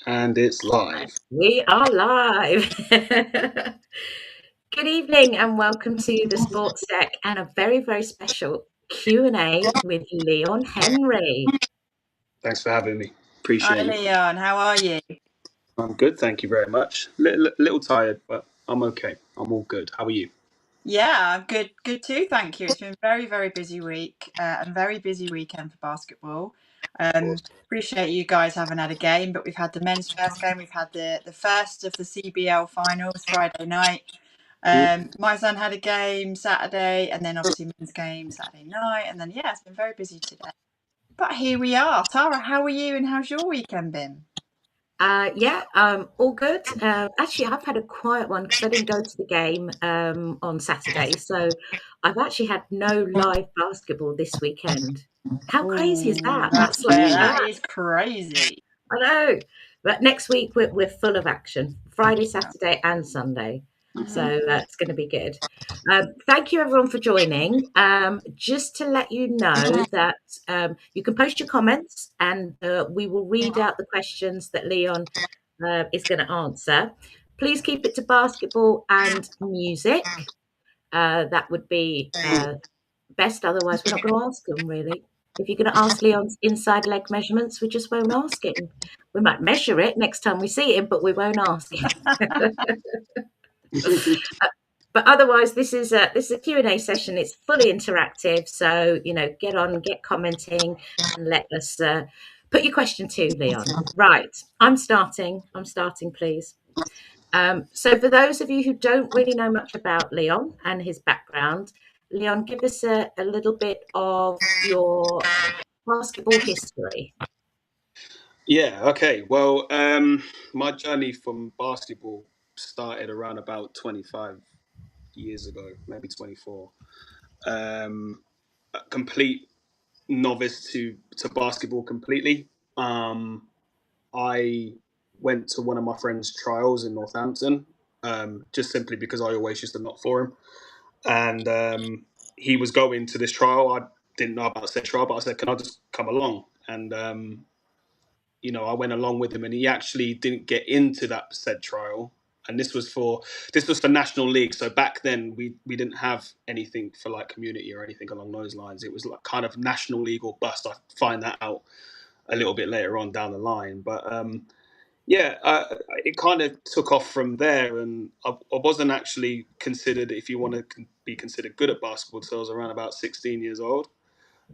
And it's live. We are live. Good evening and welcome to the Sports Deck and a very, very special Q&A with Leon Henry. Thanks for having me. Hi, Appreciate it. Leon. How are you? I'm good, thank you very much. Little tired, but I'm okay. I'm all good. How are you? Yeah, I'm good. Good too. Thank you. It's been a very, very busy week and very busy weekend for basketball. Appreciate you guys haven't had a game, but we've had the men's first game. We've had the first of the CBL finals Friday night. My son had a game Saturday, and then obviously men's game Saturday night, and then it's been very busy today. But here we are. Tara, how are you, and how's your weekend been? All good. Actually, I've had a quiet one because I didn't go to the game on Saturday, so I've actually had no live basketball this weekend. How crazy is that? That's like that is crazy. I know, but next week we're full of action. Friday, Saturday, and Sunday. So it's going to be good. Thank you everyone for joining. Just to let you know that you can post your comments and we will read out the questions that Leon is going to answer. Please keep it to basketball and music. That would be best. Otherwise, we're not going to ask them really. If you're going to ask Leon's inside leg measurements, we just won't ask him. We might measure it next time we see him, but we won't ask him. But otherwise, this is a Q&A session. It's fully interactive, so get on, get commenting, and let us put your question to Leon. Right, I'm starting, please. So for those of you who don't really know much about Leon and his background, Leon, give us a little bit of your basketball history. Yeah, okay. Well, my journey from basketball started around about 25 years ago, maybe 24. A complete novice to basketball completely. I went to one of my friend's trials in Northampton, just simply because I always used to knock for him. And he was going to this trial. I didn't know about said trial, but I said, can I just come along? And, I went along with him, and he actually didn't get into that said trial. And this was for National League. So back then we didn't have anything for like community or anything along those lines. It was like kind of National League or bust. I find that out a little bit later on down the line. But it kind of took off from there, and I wasn't actually considered, if you want to be considered good at basketball, until I was around about 16 years old.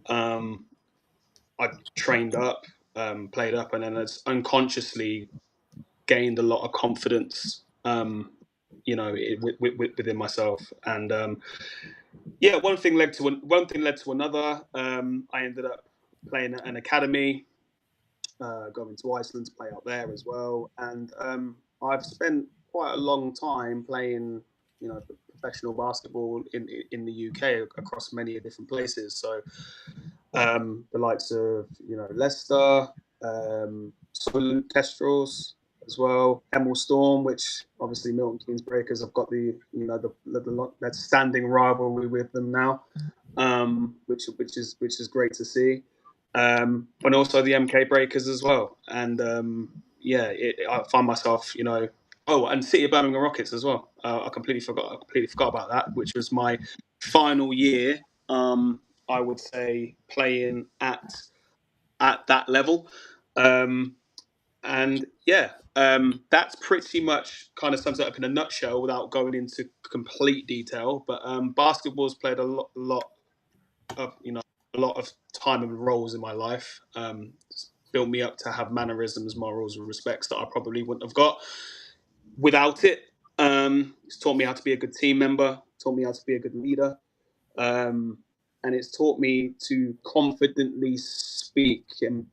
I trained up, played up, and then I unconsciously gained a lot of confidence, within myself. And one thing led to another. I ended up playing at an academy, going to Iceland to play out there as well. And I've spent quite a long time playing, professional basketball in the UK across many different places. So the likes of, Leicester, Sunderland Kestrels as well, Hemel Storm, which obviously Milton Keynes Breakers have got the that standing rivalry with them now, which is great to see. And also the MK Breakers as well. And I find myself, and City of Birmingham Rockets as well. I completely forgot about that, which was my final year. I would say playing at that level. That's pretty much kind of sums it up in a nutshell without going into complete detail. But basketball's played a lot of time and roles in my life. It's built me up to have mannerisms, morals, and respects that I probably wouldn't have got without it. It's taught me how to be a good team member, taught me how to be a good leader. And it's taught me to confidently speak and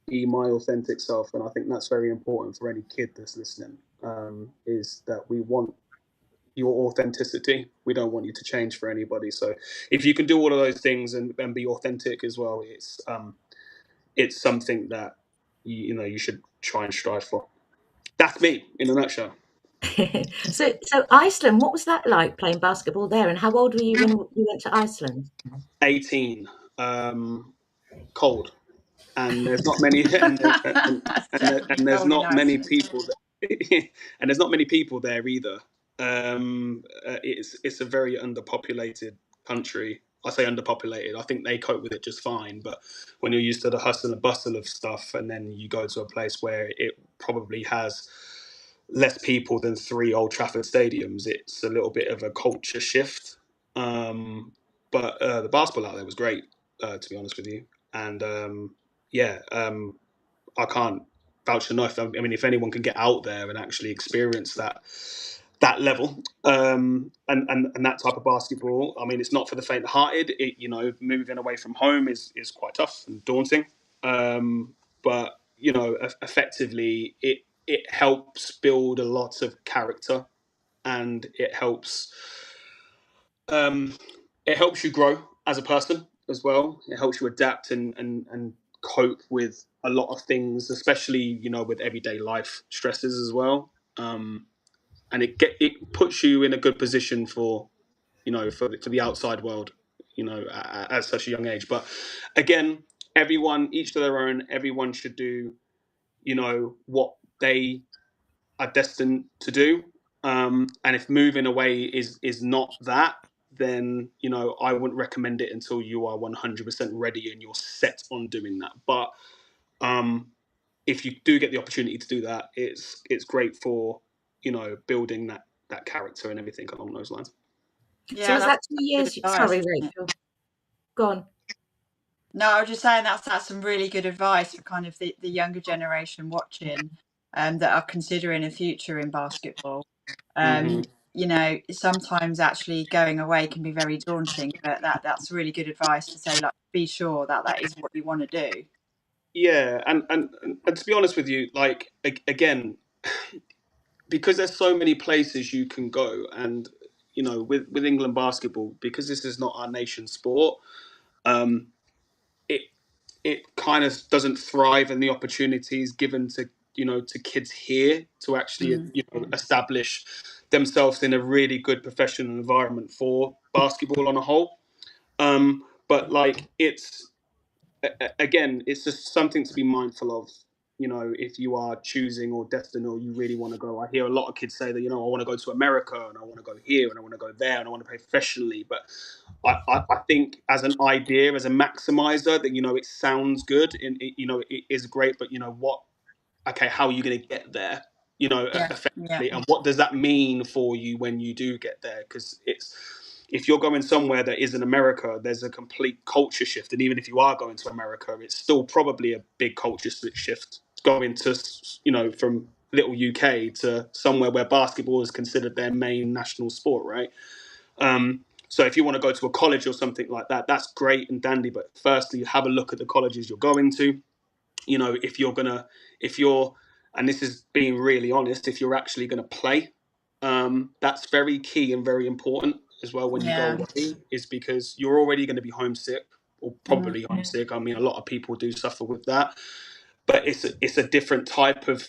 be my authentic self. And I think that's very important for any kid that's listening, is that we want your authenticity. We don't want you to change for anybody. So if you can do all of those things and be authentic as well, it's something that you should try and strive for. That's me in a nutshell. So Iceland, what was that like playing basketball there? And how old were you when you went to Iceland? 18. Cold. and there's not many, and there's Golden not many accent. people, and there's not many people there either. It's a very underpopulated country. I say underpopulated. I think they cope with it just fine. But when you're used to the hustle and bustle of stuff, and then you go to a place where it probably has less people than 3 Old Trafford stadiums, it's a little bit of a culture shift. But the basketball out there was great, to be honest with you. And I can't vouch enough. I mean, if anyone can get out there and actually experience that level and that type of basketball, I mean, it's not for the faint-hearted. Moving away from home is quite tough and daunting. But effectively, it helps build a lot of character, and it helps you grow as a person as well. It helps you adapt and cope with a lot of things, especially with everyday life stresses as well. And it puts you in a good position for for the outside world, at such a young age. But again, everyone, each to their own. Everyone should do what they are destined to do. And if moving away is not that, then I wouldn't recommend it until you are 100% ready and you're set on doing that. But if you do get the opportunity to do that, it's great for building that character and everything along those lines. Yeah, So was that 2 good years? advice, Sorry, isn't it? Rachel. Go on. No, I was just saying that's some really good advice for kind of the younger generation watching, that are considering a future in basketball. Sometimes actually going away can be very daunting, but that's really good advice to say, like, be sure that is what you want to do. Yeah, and to be honest with you, like again, because there's so many places you can go, and with England basketball, because this is not our nation's sport, it it kind of doesn't thrive in the opportunities given to to kids here to actually establish themselves in a really good professional environment for basketball on a whole. But like it's just something to be mindful of. If you are choosing or destined or you really want to go. I hear a lot of kids say that I want to go to America and I want to go here and I want to go there and I want to play professionally. But I think as an idea, as a maximizer, that it sounds good and it is great. But what? Okay, how are you going to get there? Effectively, and what does that mean for you when you do get there? Because if you're going somewhere that isn't America, there's a complete culture shift. And even if you are going to America, it's still probably a big culture shift going to, from little UK to somewhere where basketball is considered their main national sport, right? So if you want to go to a college or something like that, that's great and dandy. But firstly, have a look at the colleges you're going to. If you're, and this is being really honest, if you're actually going to play, that's very key and very important as well when you go away, is because you're already going to be homesick or probably homesick. I mean, a lot of people do suffer with that, but it's a different type of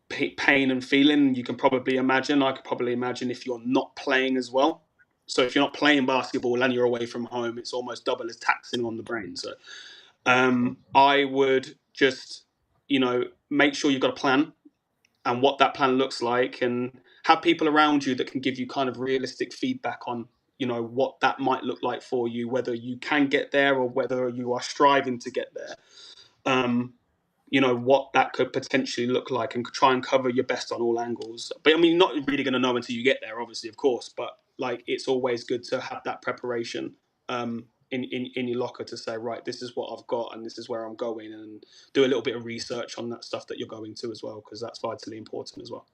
pain and feeling you can probably imagine. I could probably imagine if you're not playing as well. So if you're not playing basketball and you're away from home, it's almost double as taxing on the brain. So I would just, make sure you've got a plan and what that plan looks like, and have people around you that can give you kind of realistic feedback on, what that might look like for you, whether you can get there or whether you are striving to get there. What that could potentially look like, and try and cover your best on all angles. But I mean, you're not really going to know until you get there, obviously, of course. But like, it's always good to have that preparation in your locker to say, right, this is what I've got and this is where I'm going, and do a little bit of research on that stuff that you're going to as well, because that's vitally important as well.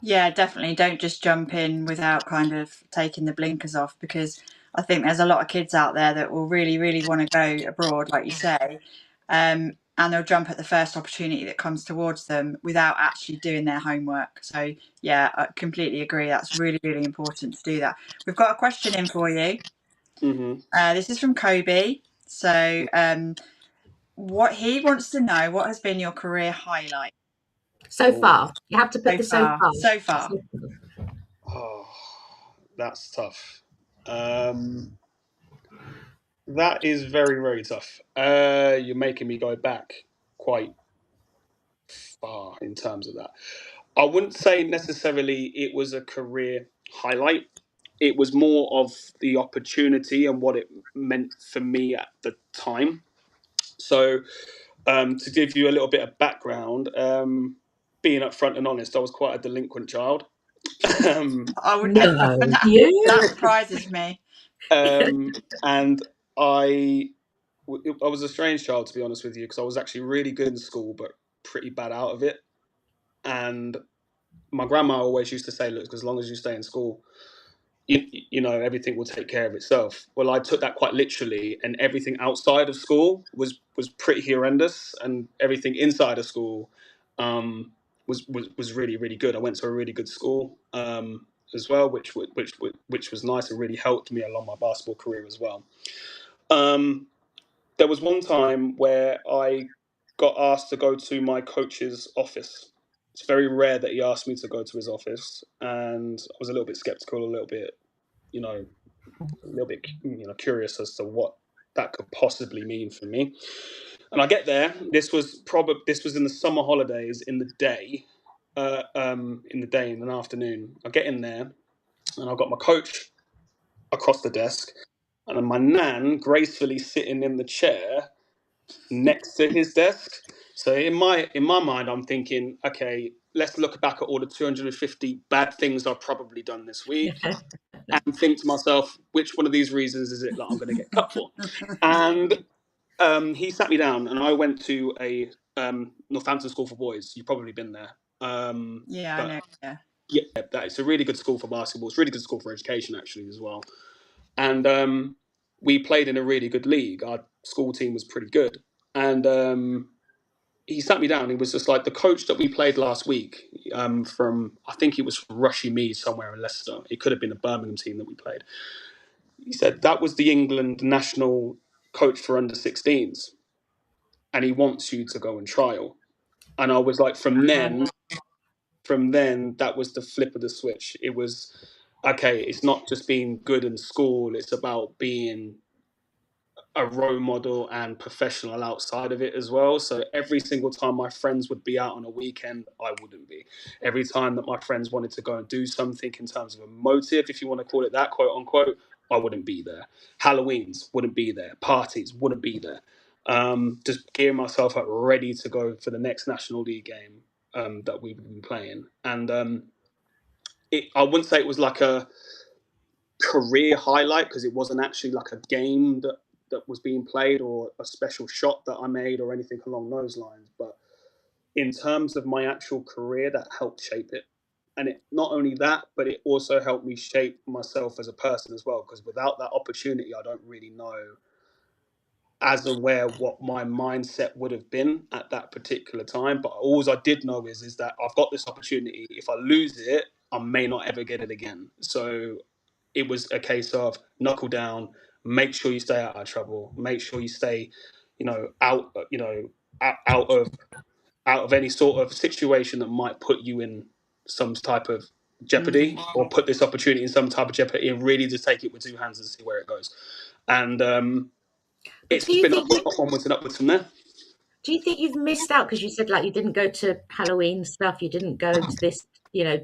Yeah, definitely. Don't just jump in without kind of taking the blinkers off, because I think there's a lot of kids out there that will really, really want to go abroad, like you say, and they'll jump at the first opportunity that comes towards them without actually doing their homework. So, yeah, I completely agree. That's really, really important to do that. We've got a question in for you. This is from Kobe. So, what he wants to know, what has been your career highlight? So far, you have to put the so far. So far. Oh, that's tough. That is very, very tough. You're making me go back. quite far in terms of that. I wouldn't say necessarily it was a career highlight. It was more of the opportunity and what it meant for me at the time. So, to give you a little bit of background, being upfront and honest, I was quite a delinquent child. I would No, that surprises me. And I was a strange child, to be honest with you, because I was actually really good in school, but pretty bad out of it. And my grandma always used to say, look, as long as you stay in school, you know, everything will take care of itself. Well, I took that quite literally, and everything outside of school was pretty horrendous, and everything inside of school was really, really good. I went to a really good school as well, which was nice and really helped me along my basketball career as well. There was one time where I got asked to go to my coach's office. It's very rare that he asked me to go to his office, and I was a little bit skeptical, a little bit, curious as to what that could possibly mean for me. And I get there. This was in the summer holidays in the day, in the afternoon. I get in there, and I've got my coach across the desk, and then my nan gracefully sitting in the chair next to his desk. So in my mind, I'm thinking, okay, let's look back at all the 250 bad things I've probably done this week, and think to myself, which one of these reasons is it that I'm going to get cut for? And he sat me down, and I went to a Northampton School for Boys. You've probably been there. Yeah, I know. Yeah. Yeah, it's a really good school for basketball. It's a really good school for education, actually, as well. And we played in a really good league. Our school team was pretty good. And he sat me down. He was just like, the coach that we played last week, from, I think he was from Rushy Mead somewhere in Leicester. It could have been a Birmingham team that we played. He said, that was the England national coach for under 16s. And he wants you to go and trial. And I was like, from then, that was the flip of the switch. It was, okay, it's not just being good in school. It's about being a role model and professional outside of it as well. So every single time my friends would be out on a weekend, I wouldn't be. Every time that my friends wanted to go and do something in terms of a motive, if you want to call it that, quote unquote, I wouldn't be there. Halloweens wouldn't be there. Parties wouldn't be there. Just gearing myself up ready to go for the next National League game that we would be playing. And I wouldn't say it was like a career highlight, because it wasn't actually like a game that was being played or a special shot that I made or anything along those lines. But in terms of my actual career, that helped shape it. And it not only that, but it also helped me shape myself as a person as well. Because without that opportunity, I don't really know as and where what my mindset would have been at that particular time. But all I did know is that I've got this opportunity. If I lose it, I may not ever get it again. So it was a case of knuckle down, make sure you stay out of trouble, make sure you stay, out of any sort of situation that might put you in some type of jeopardy, or put this opportunity in some type of jeopardy, and really just take it with two hands and see where it goes. And it's been onwards and upwards from there. Do you think you've missed out, because you said like you didn't go to Halloween stuff, you didn't go to this,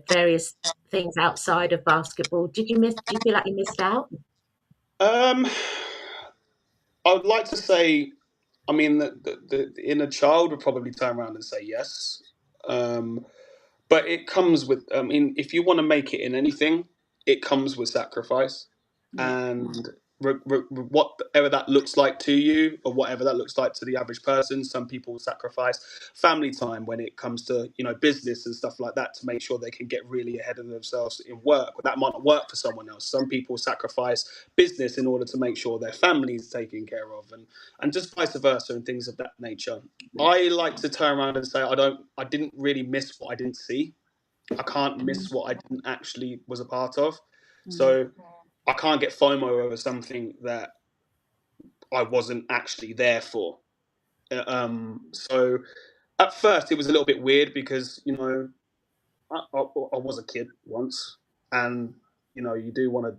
various things outside of basketball? Do you feel like you missed out? I would like to say, I mean, the inner child would probably turn around and say yes. But it comes with, I mean, if you want to make it in anything, it comes with sacrifice. And whatever that looks like to you, or whatever that looks like to the average person, some people sacrifice family time when it comes to business and stuff like that to make sure they can get really ahead of themselves in work. But that might not work for someone else. Some people sacrifice business in order to make sure their family is taken care of, and just vice versa, and things of that nature. I like to turn around and say I didn't really miss what I didn't see. I can't miss what I didn't actually was a part of. So I can't get FOMO over something that I wasn't actually there for. So at first it was a little bit weird, because I was a kid once, and you do want to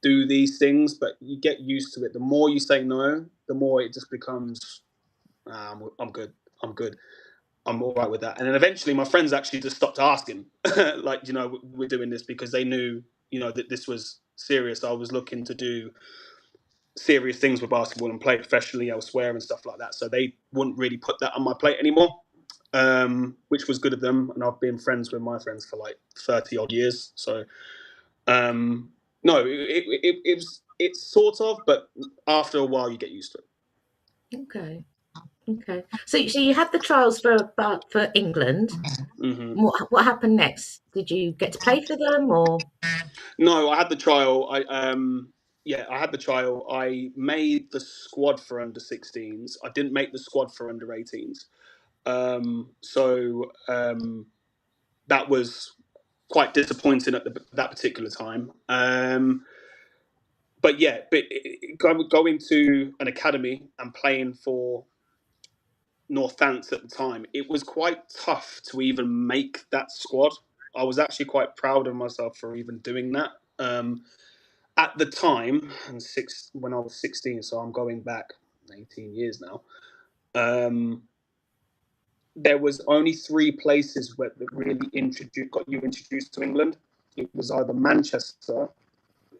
do these things, but you get used to it. The more you say no, the more it just becomes I'm good. I'm good. I'm all right with that. And then eventually my friends actually just stopped asking, like, we're doing this, because they knew, that this was serious. I was looking to do serious things with basketball and play professionally elsewhere and stuff like that. So they wouldn't really put that on my plate anymore, which was good of them. And I've been friends with my friends for like 30 odd years. So, no, it's sort of, but after a while you get used to it. Okay. So you had the trials for England. Mm-hmm. What happened next? Did you get to play for them, or? No, I had the trial. I had the trial. I made the squad for under 16s. I didn't make the squad for under 18s. That was quite disappointing at that particular time. Going to an academy and playing for Northants at the time, it was quite tough to even make that squad. I was actually quite proud of myself for even doing that. At the time, when I was 16, so I'm going back 18 years now, there was only 3 places that really got you introduced to England. It was either Manchester,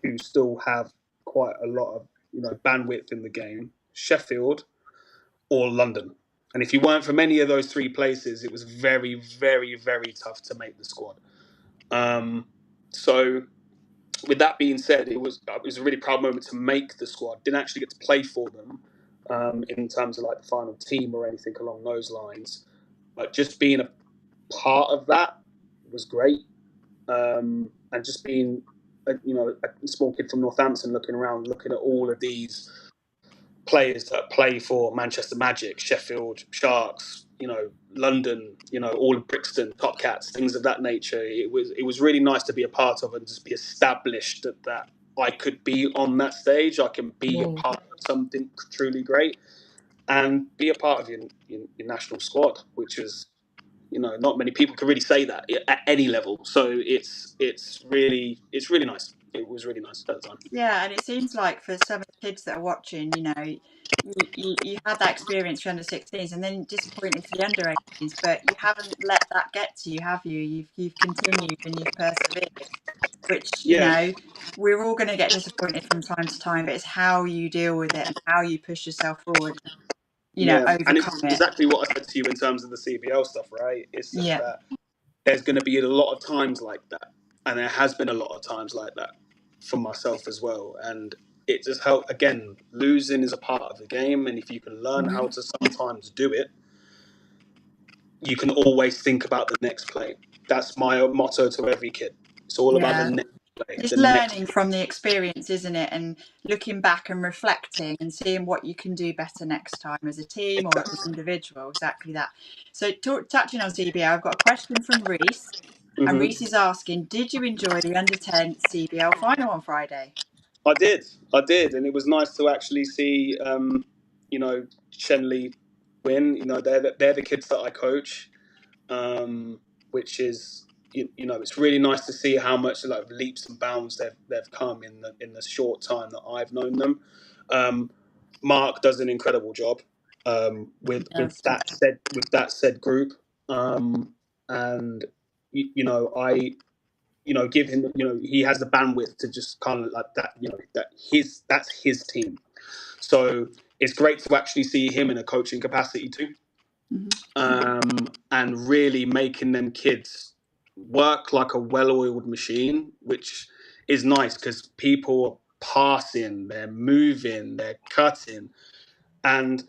who still have quite a lot of bandwidth in the game, Sheffield, or London. And if you weren't from any of those 3 places, it was very, very, very tough to make the squad. So with that being said, it was a really proud moment to make the squad. Didn't actually get to play for them in terms of like the final team or anything along those lines. But just being a part of that was great. And just being a small kid from Northampton looking around, looking at all of these players that play for Manchester Magic, Sheffield Sharks, London, all of Brixton, Top Cats, things of that nature. It was really nice to be a part of and just be established that I could be on that stage. I can be a part of something truly great and be a part of your national squad, which is, not many people can really say that at any level. So it's really nice. It was really nice at the time. Yeah, and it seems like for some of the kids that are watching, you had that experience for under 16s and then disappointed for the under 18s, but you haven't let that get to you, have you? You've continued and you've persevered, which we're all going to get disappointed from time to time, but it's how you deal with it and how you push yourself forward. Overcome and it's exactly what I said to you in terms of the CBL stuff, right? It's just that there's going to be a lot of times like that, and there has been a lot of times like that for myself as well. And it just helps. Again, losing is a part of the game, and if you can learn how to sometimes do it, you can always think about the next play. That's my motto to every kid. It's all about the next play. It's learning from the experience, isn't it? And looking back and reflecting and seeing what you can do better next time as a team or as an individual. Exactly that. So touching on CBL, I've got a question from Reese. Mm-hmm. And Reese is asking, did you enjoy the under-10 CBL final on Friday? I did, and it was nice to actually see, Shenley win. They're the kids that I coach, which is, it's really nice to see how much like leaps and bounds they've come in the short time that I've known them. Mark does an incredible job with that said group, and I give him, he has the bandwidth to just kind of like that, that's his team. So it's great to actually see him in a coaching capacity too. Mm-hmm. And really making them kids work like a well-oiled machine, which is nice because people are passing, they're moving, they're cutting. And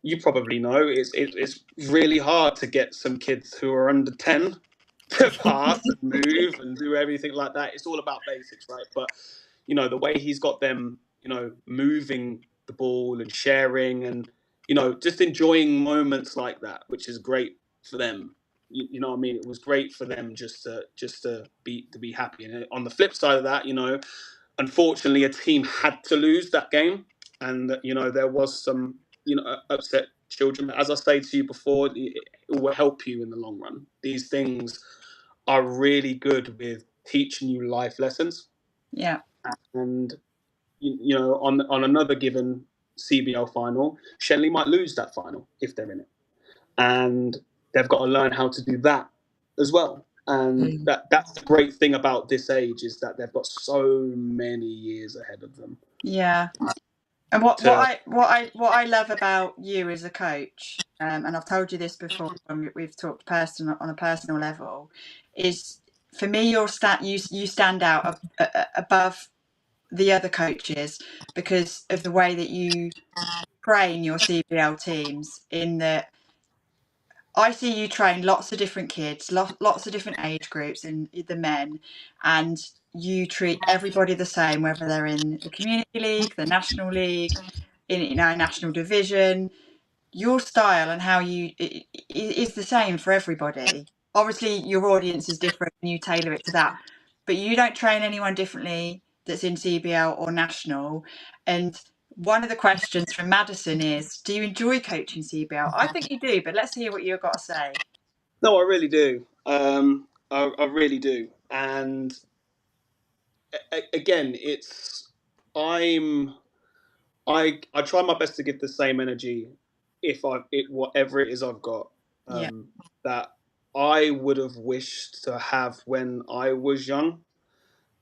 you probably know it's really hard to get some kids who are under 10 to pass and move and do everything like that. It's all about basics, right? But the way he's got them, moving the ball and sharing and just enjoying moments like that, which is great for them. You know what I mean? It was great for them just to be happy. And on the flip side of that, unfortunately, a team had to lose that game, and there was some upset children. As I say to you before, it will help you in the long run. These things are really good with teaching you life lessons. Yeah. And on another given CBL final, Shenley might lose that final if they're in it. and they've got to learn how to do that as well. And that's the great thing about this age, is that they've got so many years ahead of them. Yeah. And what I love about you as a coach, and I've told you this before when we've talked on a personal level, is for me you stand out above the other coaches because of the way that you train your CBL teams. In that, I see you train lots of different kids, lots of different age groups in the men, and you treat everybody the same, whether they're in the community league, the national league, in our national division. Your style and how you is the same for everybody. Obviously, your audience is different and you tailor it to that, but you don't train anyone differently that's in CBL or national. And one of the questions from Madison is, do you enjoy coaching CBL? I think you do, but let's hear what you've got to say. No, I really do. I really do. And again, I try my best to give the same energy whatever it is I've got, that I would have wished to have when I was young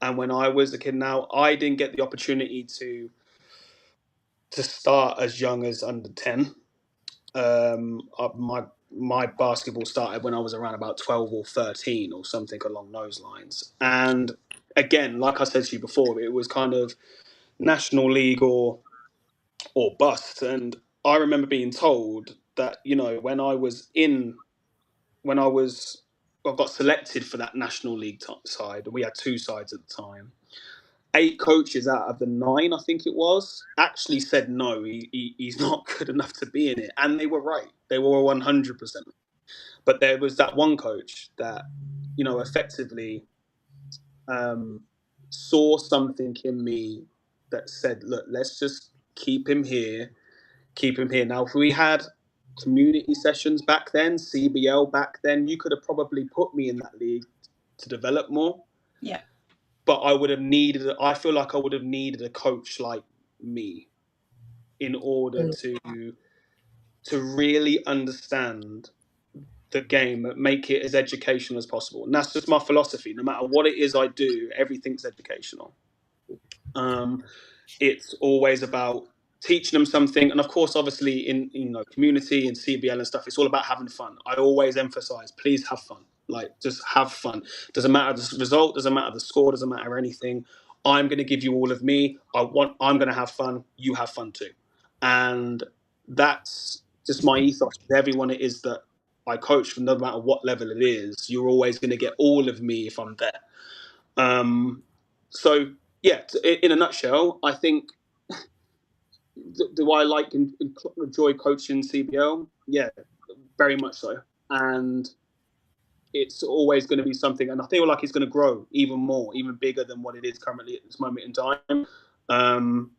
and when I was a kid. Now, I didn't get the opportunity to start as young as under 10. My basketball started when I was around about 12 or 13 or something along those lines. And again, like I said to you before, it was kind of National League or bust. And I remember being told that, when I got selected for that National League side, and we had two sides at the time. 8 coaches out of the 9, I think it was, actually said no, he's not good enough to be in it. And they were right. They were 100%. But there was that one coach that, effectively saw something in me that said, look, let's just keep him here. Now, if we had community sessions back then, CBL back then, you could have probably put me in that league to develop more. Yeah. But I feel like I would have needed a coach like me in order to really understand the game, make it as educational as possible. And that's just my philosophy. No matter what it is I do, everything's educational. It's always about teaching them something. And of course, obviously in community and CBL and stuff, it's all about having fun. I always emphasize, please have fun. Like, just have fun. Doesn't matter the result, doesn't matter the score, doesn't matter anything. I'm going to give you all of me. I'm going to have fun. You have fun too. And that's just my ethos with everyone it is that I coach, no matter what level it is. You're always going to get all of me if I'm there. So, yeah, in a nutshell, I think, do I enjoy coaching CBL? Yeah, very much so. And it's always going to be something, and I feel like it's going to grow even more, even bigger than what it is currently at this moment in time. And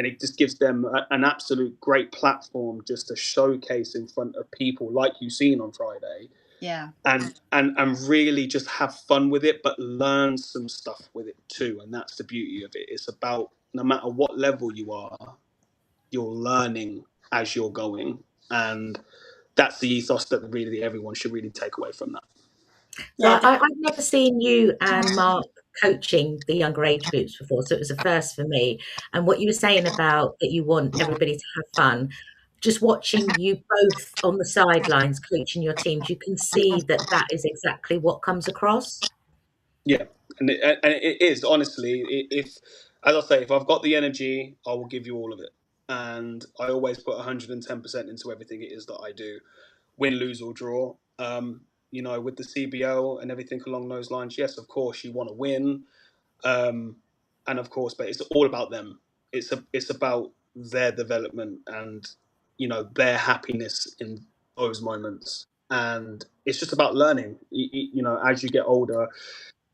it just gives them an absolute great platform just to showcase in front of people like you've seen on Friday. Yeah. And really just have fun with it, but learn some stuff with it too. And that's the beauty of it. It's about, no matter what level you are, you're learning as you're going. And that's the ethos that really everyone should really take away from that. So I've never seen you and Mark coaching the younger age groups before, so it was a first for me. And what you were saying about that you want everybody to have fun, just watching you both on the sidelines coaching your teams, you can see that is exactly what comes across. Yeah, and it is, honestly, if, as I say, if I've got the energy, I will give you all of it. And I always put 110% into everything it is that I do, win, lose or draw. With the CBL and everything along those lines, yes, of course, you want to win. And of course, but it's all about them. It's about their development and, their happiness in those moments. And it's just about learning, as you get older,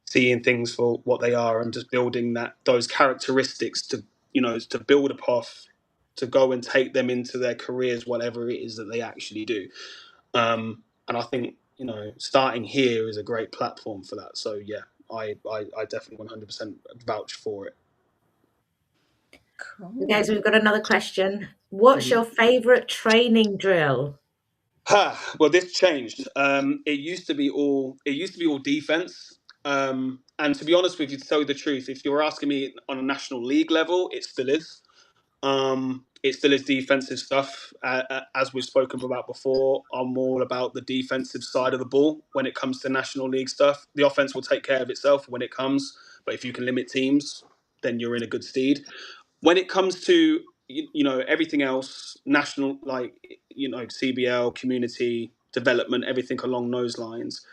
seeing things for what they are and just building those characteristics to build a path to go and take them into their careers, whatever it is that they actually do. And I think, starting here is a great platform for that. So yeah, I definitely 100% vouch for it. Cool. Okay, so we've got another question. What's your favorite training drill? Well, this changed. It used to be all defense. And to be honest with you, to tell you the truth, if you're asking me on a national league level, it still is. It still is defensive stuff. As we've spoken about before, I'm all about the defensive side of the ball when it comes to national league stuff. The offense will take care of itself when it comes, but if you can limit teams, then you're in a good stead. When it comes to everything else, national, like CBL, community development, everything along those lines,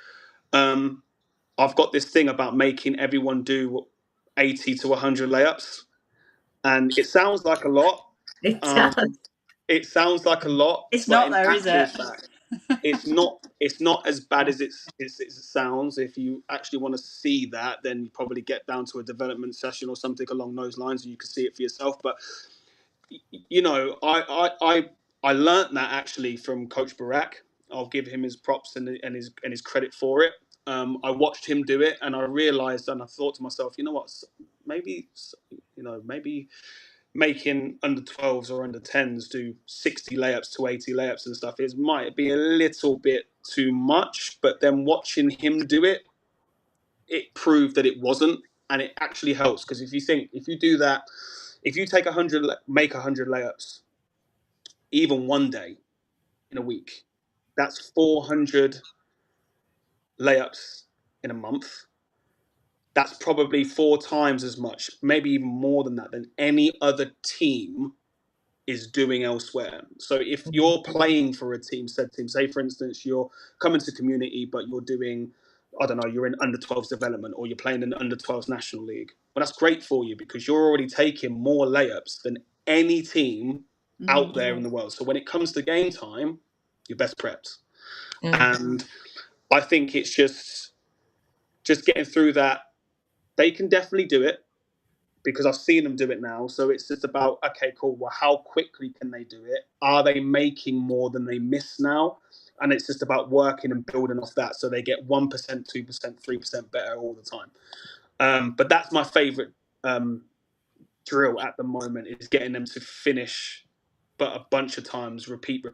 I've got this thing about making everyone do 80 to 100 layups, and it sounds like a lot. It does. It sounds like a lot. It's but not though, is it? Fact, it's not. It's not as bad as it sounds. If you actually want to see that, then you probably get down to a development session or something along those lines, and you can see it for yourself. But I learnt that actually from Coach Barak. I'll give him his props and his credit for it. I watched him do it, and I realized, and I thought to myself, you know what, maybe making under 12s or under 10s do 60 layups to 80 layups and stuff might be a little bit too much. But then watching him do it, it proved that it wasn't, and it actually helps, because if you do that, if you take 100, make 100 layups, even one day in a week, that's 400 layups in a month. That's probably 4 times as much, maybe even more than that, than any other team is doing elsewhere. So if you're playing for a team, said team, say for instance, you're coming to community, but you're doing, I don't know, you're in under 12s development, or you're playing in the under 12s national league. Well, that's great for you, because you're already taking more layups than any team out there in the world. So when it comes to game time, you're best prepped. And I think it's just getting through that. They can definitely do it, because I've seen them do it now. So it's just about, okay, cool, well, how quickly can they do it? Are they making more than they miss now? And it's just about working and building off that, so they get 1%, 2%, 3% better all the time. But that's my favourite drill at the moment, is getting them to finish, but a bunch of times, repeat.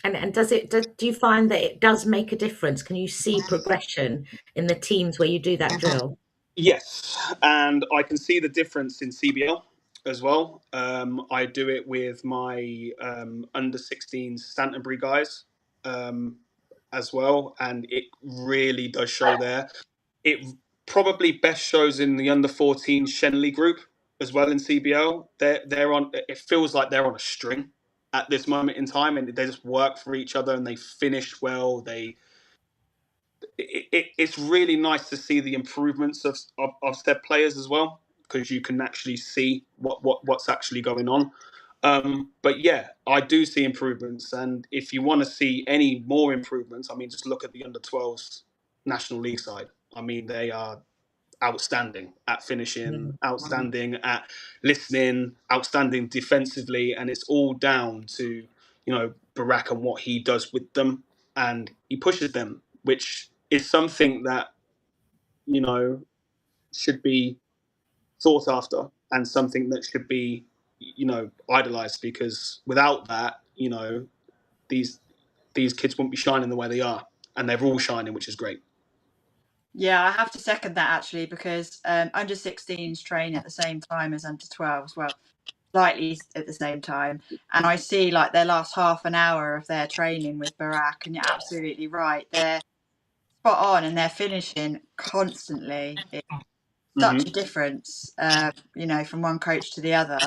And do you find that it does make a difference? Can you see progression in the teams where you do that drill? Yes, and I can see the difference in CBL as well. I do it with my under 16 Stantonbury guys as well, and it really does show there. It probably best shows in the under 14 Shenley group as well in CBL. They're on. It feels like they're on a string at this moment in time, and they just work for each other, and they finish well. It's really nice to see the improvements of said players as well, because you can actually see what's actually going on. But yeah, I do see improvements, and if you want to see any more improvements, I mean, just look at the under 12s National League side. I mean, they are outstanding at finishing, outstanding at listening, outstanding defensively, and it's all down to Barak and what he does with them, and he pushes them, which is something that should be sought after, and something that should be idolized, because without that, these kids wouldn't be shining the way they are, and they're all shining, which is great. Yeah, I have to second that actually, because under 16s train at the same time as under 12s, well, slightly at the same time, and I see like their last half an hour of their training with Barak, and you're absolutely right, they're spot on, and they're finishing constantly. It's such a difference, from one coach to the other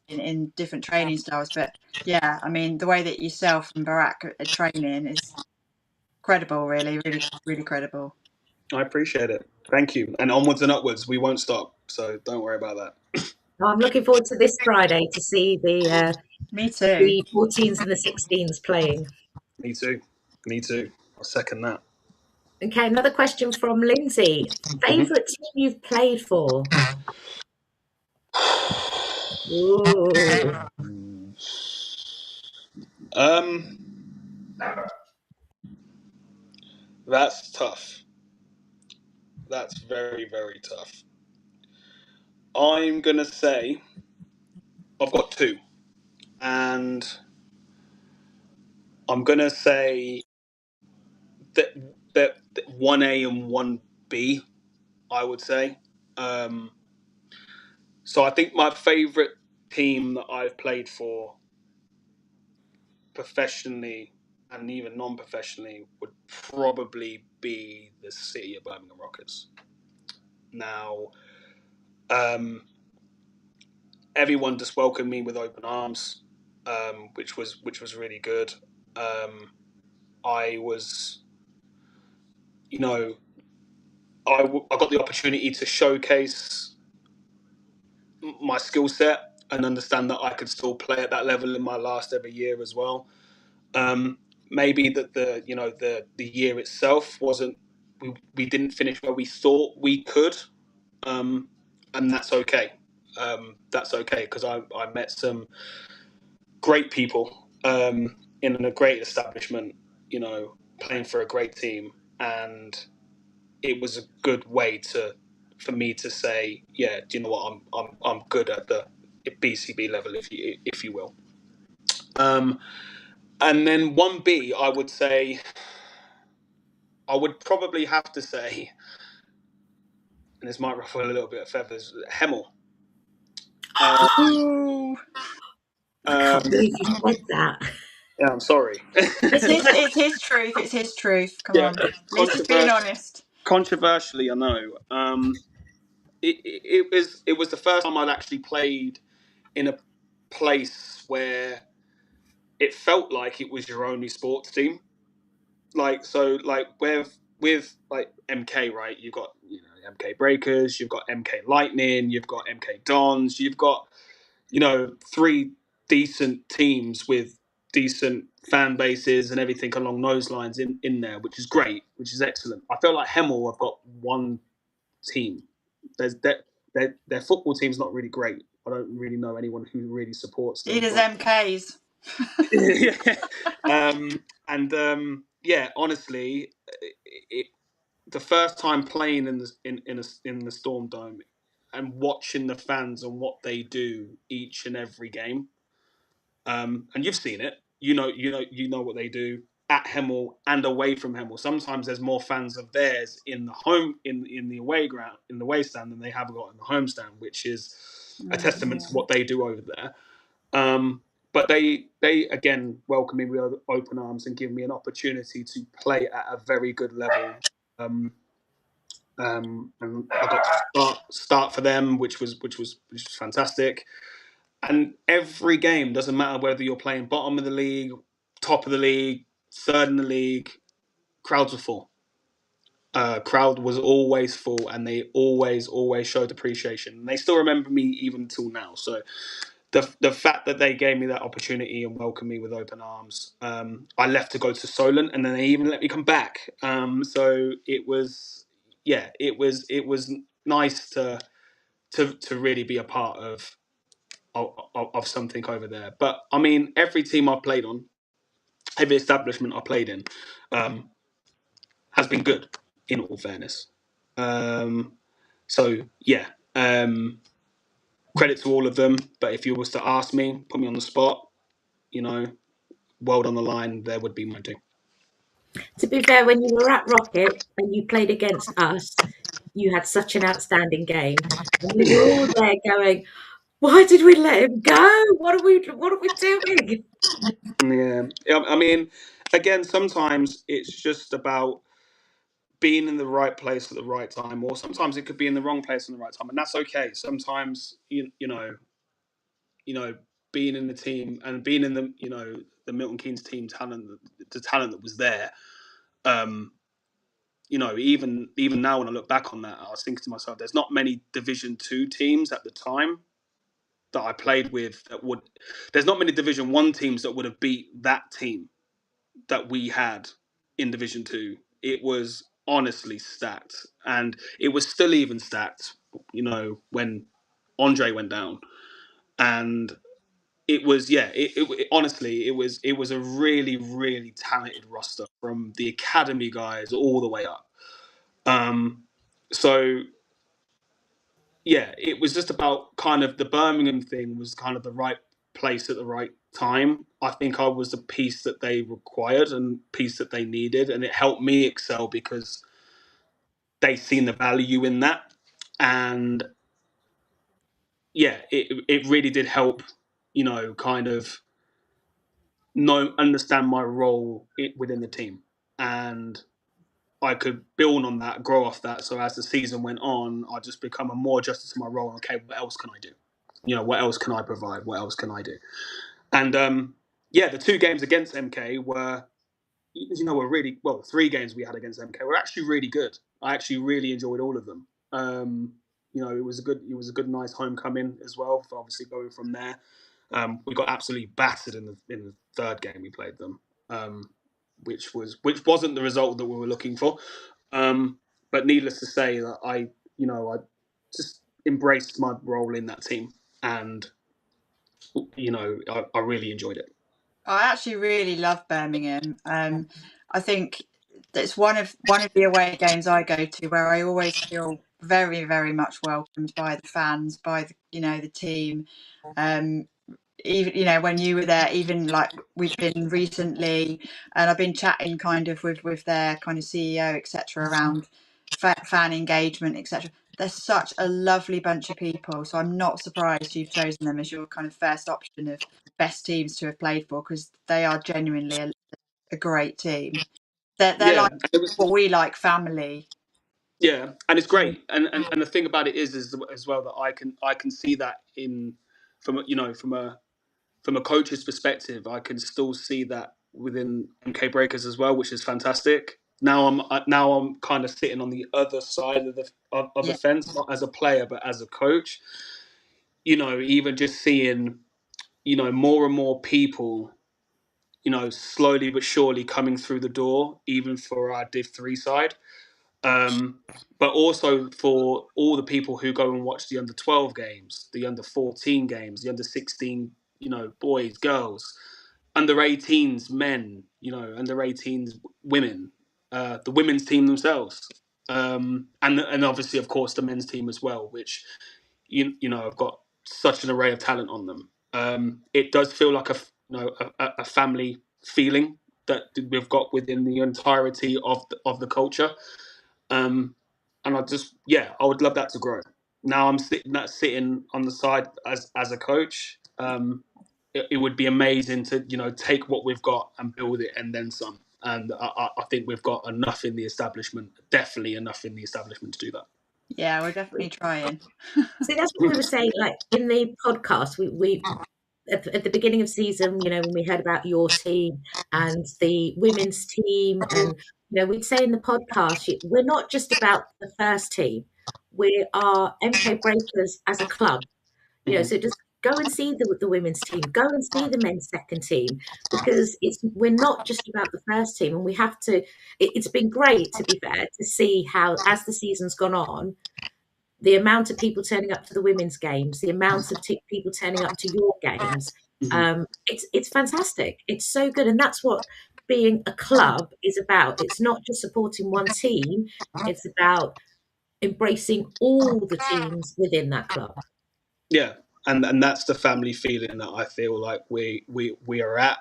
in different training styles. But yeah, I mean, the way that yourself and Barak are training is credible, really, really, really credible. I appreciate it. Thank you. And onwards and upwards, we won't stop. So don't worry about that. I'm looking forward to this Friday to see the Me too. the 14s and the 16s playing. Me too. I'll second that. Okay, another question from Lindsay. Favorite team you've played for? That's tough. That's very, very tough. I'm gonna say, I've got 2, and I'm gonna say that 1A and 1B, I would say. So I think my favourite team that I've played for professionally and even non-professionally would probably be the City of Birmingham Rockets. Now, everyone just welcomed me with open arms, which was really good. I was, I got the opportunity to showcase my skill set and understand that I could still play at that level in my last ever year as well. Maybe that the year itself wasn't, we didn't finish where we thought we could, and that's okay. That's okay, because I met some great people in a great establishment, playing for a great team, and it was a good way for me to say, yeah, do you know what, I'm good at the BCB level, if you will. And then 1B, I would say, I would probably have to say, and this might ruffle a little bit of feathers, Hemel. Ooh. I can't believe you said that. Yeah, I'm sorry. It's his truth. It's his truth. Come on. At least he's being honest. Controversially, I know. It was the first time I'd actually played in a place where it felt like it was your only sports team. Like with like MK, right? You've got MK Breakers, you've got MK Lightning, you've got MK Dons, you've got 3 decent teams with decent fan bases and everything along those lines in there, which is great, which is excellent. I feel like Hemel have got one team. Their football team's not really great. I don't really know anyone who really supports them. It is MKs. Honestly, the first time playing in the Storm Dome and watching the fans and what they do each and every game, and you've seen it. You know what they do at Hemel and away from Hemel. Sometimes there's more fans of theirs in the home in the away ground, in the away stand, than they have got in the home stand, which is a testament to what they do over there. But they again welcome me with open arms and give me an opportunity to play at a very good level. And I got to start for them, which was fantastic. And every game, doesn't matter whether you're playing bottom of the league, top of the league, third in the league, crowds were full. Crowd was always full, and they always showed appreciation. And they still remember me even till now. So the fact that they gave me that opportunity and welcomed me with open arms, I left to go to Solent, and then they even let me come back. So it was nice to really be a part of something over there. But I mean, every team I've played on, every establishment I played in, has been good, in all fairness. So yeah, credit to all of them. But if you was to ask me, put me on the spot, world on the line, there would be my team. To be fair, when you were at Rocket and you played against us, you had such an outstanding game, and we were all there going, "Why did we let him go? What are we doing?" Yeah, I mean, again, sometimes it's just about being in the right place at the right time, or sometimes it could be in the wrong place at the right time, and that's okay. Sometimes you know, being in the team and being in the Milton Keynes team talent, the talent that was there. Even now when I look back on that, I was thinking to myself, there's not many Division 2 teams at the time that I played with there's not many Division 1 teams that would have beat that team that we had in Division 2. It was honestly stacked, and it was still even stacked, when Andre went down. And it was, honestly, it was a really, really talented roster from the academy guys all the way up. So yeah, it was just about kind of the Birmingham thing was kind of the right place at the right time, I think I was the piece that they required and piece that they needed, and it helped me excel because they seen the value in that. And yeah, it really did help, kind of understand my role within the team, and I could build on that, grow off that. So as the season went on, I just become a more adjusted to my role. Okay, what else can I do? What else can I provide? What else can I do? And the 2 games against MK were, were really well. 3 games we had against MK were actually really good. I actually really enjoyed all of them. It was a good, nice homecoming as well. For obviously going from there, we got absolutely battered in the 3rd game we played them, which wasn't the result that we were looking for. But needless to say, that I just embraced my role in that team, and I really enjoyed it. I actually really love Birmingham. I think it's one of the away games I go to where I always feel very, very much welcomed by the fans, by the team. Even when you were there, even like we've been recently, and I've been chatting kind of with their kind of CEO, etc., around fan engagement, etc. They're such a lovely bunch of people, so I'm not surprised you've chosen them as your kind of first option of best teams to have played for, because they are genuinely a great team. They're like what we like, family. Yeah, and it's great. And the thing about it is as well that I can see that from a coach's perspective, I can still see that within MK Breakers as well, which is fantastic. Now I'm kind of sitting on the other side of the fence, not as a player but as a coach. Even just seeing more and more people, slowly but surely coming through the door, even for our Div 3 side. But also for all the people who go and watch the under 12 games, the under 14 games, the under 16, boys, girls, under 18s, men, under 18s, women, the women's team themselves, and obviously, of course, the men's team as well, which have got such an array of talent on them. It does feel like a family feeling that we've got within the entirety of the culture. And I would love that to grow. Now I'm sitting on the side as a coach. It would be amazing to take what we've got and build it and then some. And I think we've got enough in the establishment, definitely enough in the establishment to do that. Yeah, we're definitely trying. See, that's what we were saying. Like in the podcast, we at the beginning of season, when we heard about your team and the women's team, and we'd say in the podcast, we're not just about the first team. We are MK Breakers as a club. So just go and see the women's team, go and see the men's second team, because we're not just about the first team, and we have to. It's been great, to be fair, to see how, as the season's gone on, the amount of people turning up to the women's games, the amount of people turning up to your games. It's fantastic. It's so good. And that's what being a club is about. It's not just supporting one team. It's about embracing all the teams within that club. Yeah. And that's the family feeling that I feel like we are at,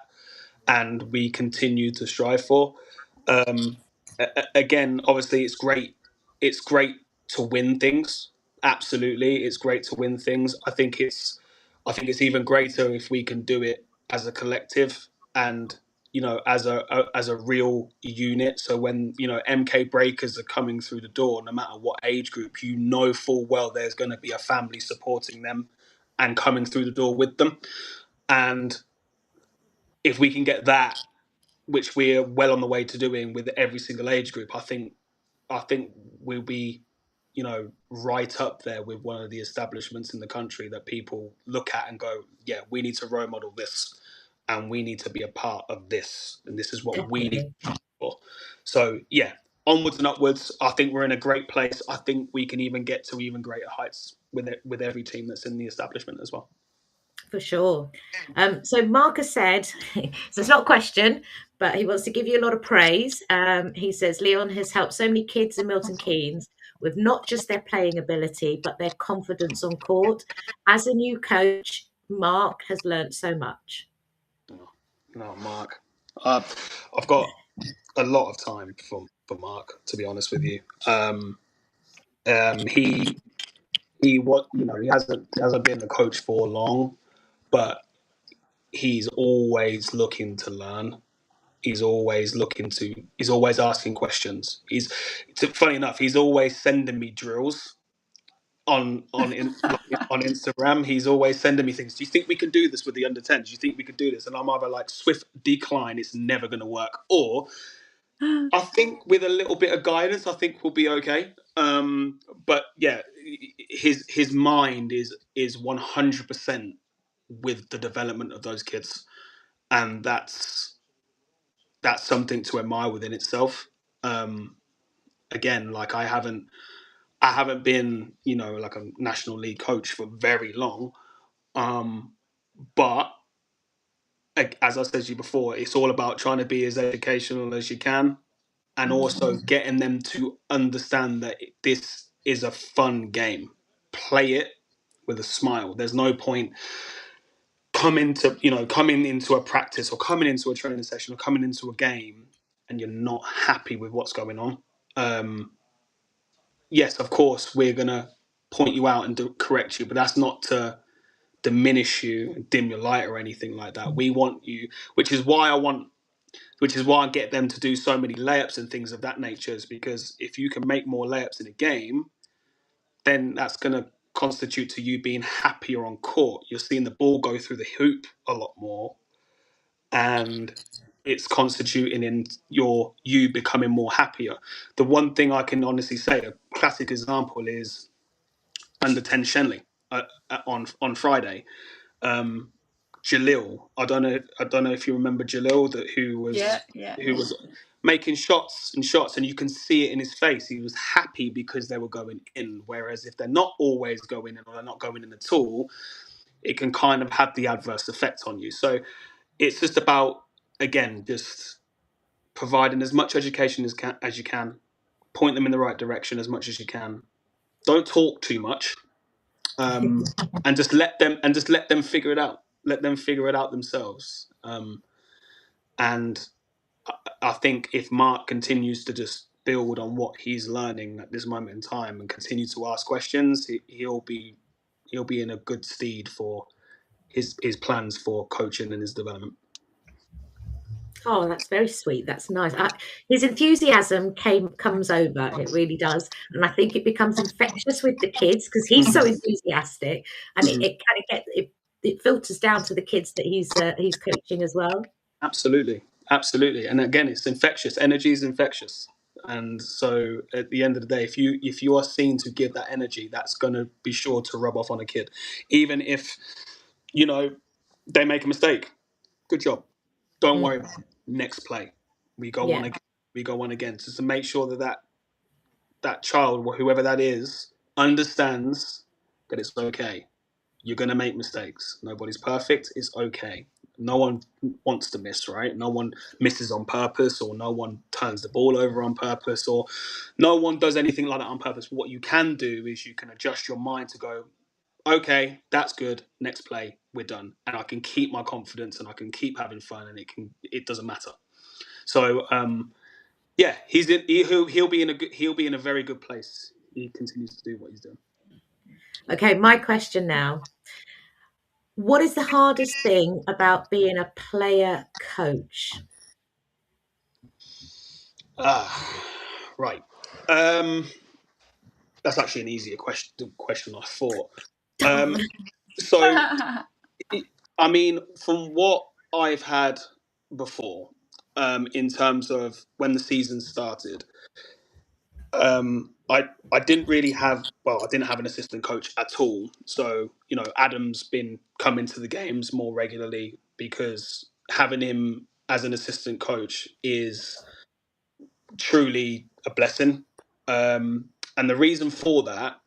and we continue to strive for. Again, obviously, it's great. It's great to win things. Absolutely, it's great to win things. I think it's even greater if we can do it as a collective and as a real unit. So when MK Breakers are coming through the door, no matter what age group, full well there's going to be a family supporting them and coming through the door with them. And if we can get that, which we're well on the way to doing with every single age group, I think we'll be, right up there with one of the establishments in the country that people look at and go, yeah, we need to role model this, and we need to be a part of this, and this is what we need for. So yeah, onwards and upwards. I think we're in a great place. I think we can even get to even greater heights with every team that's in the establishment as well. For sure. So Marcus said, so it's not a question, but he wants to give you a lot of praise. He says Leon has helped so many kids in Milton Keynes with not just their playing ability, but their confidence on court. As a new coach, Mark has learnt so much. No, Mark. I've got a lot of time for Mark, to be honest with you. He hasn't been the coach for long, but he's always looking to learn. He's always asking questions. Funny enough, he's always sending me drills on Instagram. He's always sending me things. Do you think we can do this with the under 10? Do you think we could do this? And I'm either like, swift decline, it's never going to work, or I think with a little bit of guidance, I think we'll be okay. But yeah, his mind is 100% with the development of those kids, and that's something to admire within itself. Again, like I haven't been, like a National League coach for very long, but as I said to you before, it's all about trying to be as educational as you can, and also getting them to understand that this is a fun game. Play it with a smile. There's no point coming into a practice or coming into a training session or coming into a game and you're not happy with what's going on. Yes, of course, we're going to point you out and correct you, but that's not to diminish you and dim your light or anything like that. We want you, which is why I get them to do so many layups and things of that nature, is because if you can make more layups in a game, then that's going to constitute to you being happier on court. You're seeing the ball go through the hoop a lot more, and it's constituting in you becoming more happier. The one thing I can honestly say, a classic example is under 10 Shenley on Friday. Jalil, I don't know if you remember Jalil, who was making shots, and you can see it in his face. He was happy because they were going in. Whereas if they're not always going in or they're not going in at all, it can kind of have the adverse effect on you. So it's just about, again, just providing as much education as you can, point them in the right direction as much as you can. Don't talk too much, and just let them figure it out. Let them figure it out themselves. And I think if Mark continues to just build on what he's learning at this moment in time and continue to ask questions, he'll be in a good stead for his plans for coaching and his development. Oh, that's very sweet. That's nice. His enthusiasm comes over. It really does, and I think it becomes infectious with the kids because he's so enthusiastic, and it kind of it filters down to the kids that he's coaching as well. Absolutely, and again, it's infectious. Energy is infectious, and so at the end of the day, if you are seen to give that energy, that's going to be sure to rub off on a kid, even if they make a mistake. Good job. Don't worry about it. Next play. We go on again. We go on again. Just to make sure that child, or whoever that is, understands that it's okay. You're going to make mistakes. Nobody's perfect. It's okay. No one wants to miss, right? No one misses on purpose, or no one turns the ball over on purpose, or no one does anything like that on purpose. But what you can do is you can adjust your mind to go, okay, that's good. Next play, we're done, and I can keep my confidence and I can keep having fun, and it doesn't matter. So yeah, he'll be in a very good place. He continues to do what he's doing. Okay, my question now: what is the hardest thing about being a player coach? Right. That's actually an easier question I thought. So, I mean, from what I've had before, in terms of when the season started, I didn't really have, I didn't have an assistant coach at all. So, Adam's been coming to the games more regularly because having him as an assistant coach is truly a blessing. And the reason for that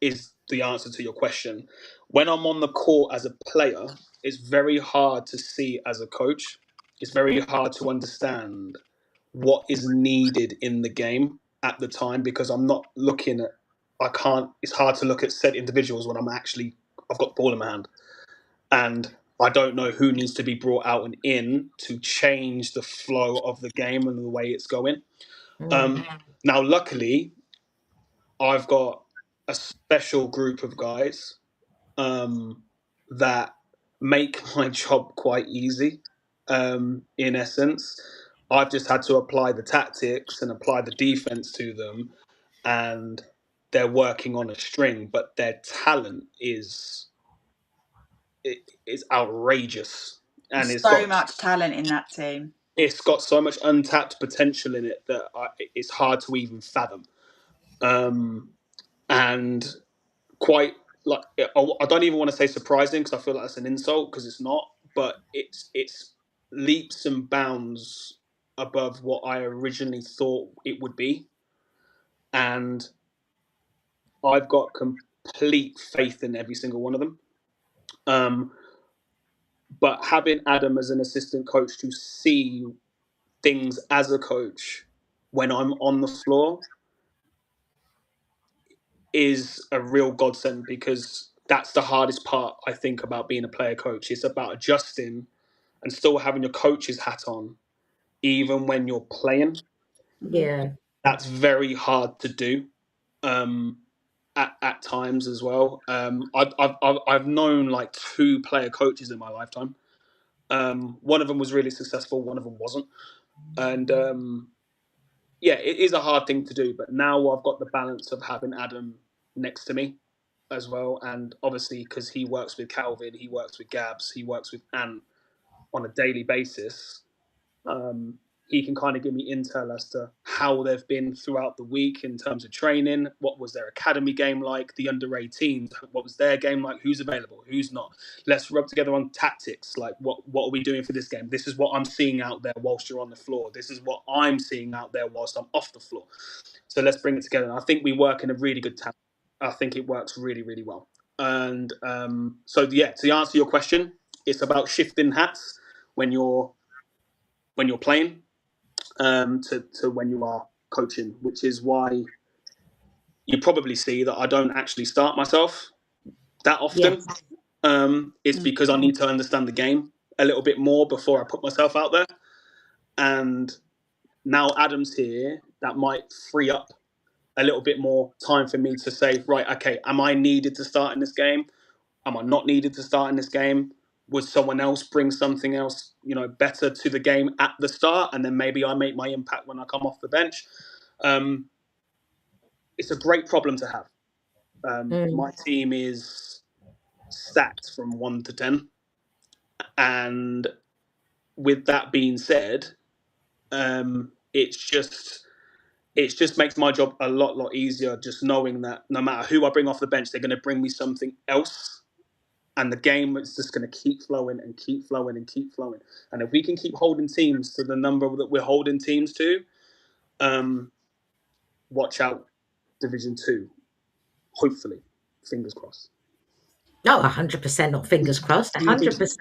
is the answer to your question. When I'm on the court as a player, it's very hard to see as a coach. It's very hard to understand what is needed in the game at the time, because I'm not looking at, it's hard to look at said individuals when I've got the ball in my hand. And I don't know who needs to be brought out and in to change the flow of the game and the way it's going. Now, luckily, I've got a special group of guys that make my job quite easy. In essence, I've just had to apply the tactics and apply the defense to them, and they're working on a string. But their talent is outrageous, and So much talent in that team. It's got so much untapped potential in it that it's hard to even fathom. And quite like, I don't even want to say surprising because I feel like that's an insult, because it's not. But it's leaps and bounds above what I originally thought it would be, and I've got complete faith in every single one of them. But having Adam as an assistant coach to see things as a coach when I'm on the floor is a real godsend, because that's the hardest part, I think, about being a player coach. It's about adjusting and still having your coach's hat on, even when you're playing. Yeah. That's very hard to do at times as well. I've known like 2 player coaches in my lifetime. One of them was really successful, one of them wasn't. And yeah, it is a hard thing to do, but now I've got the balance of having Adam next to me as well. And obviously, because he works with Calvin, he works with Gabs, he works with Ant on a daily basis, he can kind of give me intel as to how they've been throughout the week in terms of training. What was their academy game like? The under 18s, what was their game like? Who's available? Who's not? Let's rub together on tactics. Like, what are we doing for this game? This is what I'm seeing out there whilst you're on the floor. This is what I'm seeing out there whilst I'm off the floor. So let's bring it together. And I think we work in a really good tandem. I think it works really, really well. And so, yeah, to answer your question, it's about shifting hats when you're playing to when you are coaching, which is why you probably see that I don't actually start myself that often. Yes. It's because I need to understand the game a little bit more before I put myself out there. And now Adam's here, that might free up a little bit more time for me to say, right, okay, am I needed to start in this game? Am I not needed to start in this game? Would someone else bring something else, better to the game at the start, and then maybe I make my impact when I come off the bench? It's a great problem to have. My team is stacked from 1 to 10, and with that being said, it just makes my job a lot easier, just knowing that no matter who I bring off the bench, they're going to bring me something else. And the game is just going to keep flowing and keep flowing and keep flowing. And if we can keep holding teams to the number that we're holding teams to, watch out, Division 2. Hopefully. Fingers crossed. No, 100%, not fingers crossed, 100%.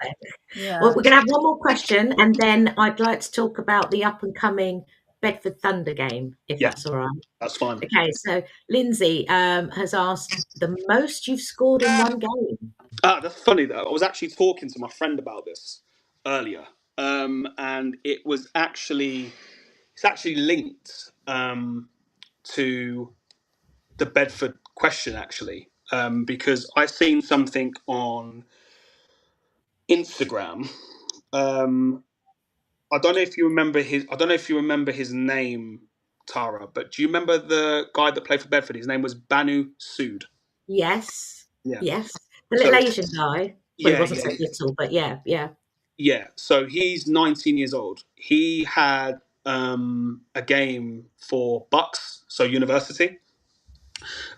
Yeah. Well, we're going to have one more question, and then I'd like to talk about the up-and-coming Bedford Thunder game, if that's all right. That's fine. Okay, so Lindsay has asked the most you've scored in one game. That's funny though. I was actually talking to my friend about this earlier, and it's actually linked to the Bedford question, actually, because I seen something on Instagram. I don't know if you remember his name, Tara, but do you remember the guy that played for Bedford? His name was Banu Sood. Yes. Yeah. Yes. The little Asian guy. Well, he wasn't so little, but yeah. Yeah. So he's 19 years old. He had a game for Bucks, so university.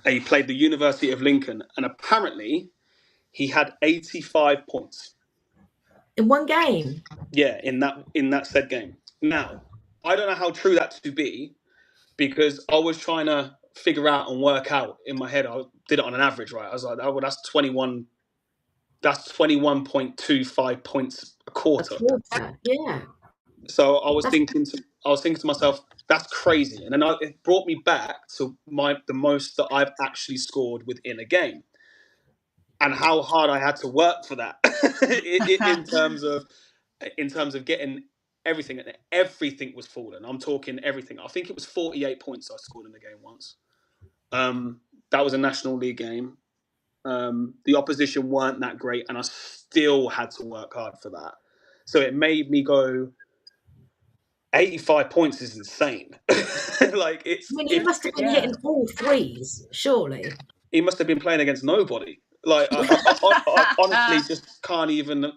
He played the University of Lincoln, and apparently he had 85 points. In one game? Yeah, in that said game. Now, I don't know how true that to be, because I was trying to figure out and work out in my head. I did it on an average, right? I was like, oh, well, that's 21. That's 21.25 points a quarter. Yeah. So I was thinking to myself, that's crazy. And then it brought me back to the most that I've actually scored within a game. and how hard I had to work for that in terms of getting everything. Everything was falling. I'm talking everything. I think it was 48 points I scored in the game once. That was a National League game. The opposition weren't that great, and I still had to work hard for that. So it made me go, 85 points is insane. Like I mean, he must have been hitting all threes, surely. He must have been playing against nobody. Like I honestly just can't even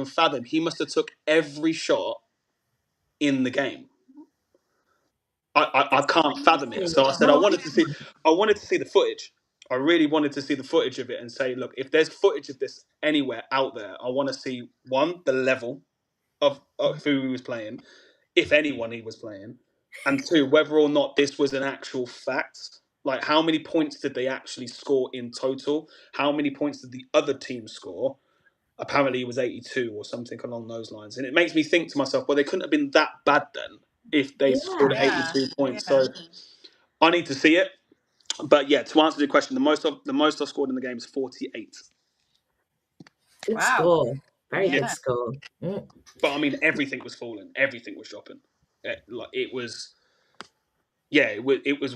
fathom. He must have took every shot in the game. I can't fathom it. So I said I wanted to see the footage. I really wanted to see the footage of it and say, look, if there's footage of this anywhere out there, I want to see, one, the level of who he was playing, if anyone he was playing, and two, whether or not this was an actual fact. Like, how many points did they actually score in total? How many points did the other team score? Apparently it was 82 or something along those lines. And it makes me think to myself, well, they couldn't have been that bad then if they scored 82 points. So I need to see it. But yeah, to answer the question, the most I scored in the game is 48. Good score. Very good score. But I mean, everything was falling. Everything was dropping. It was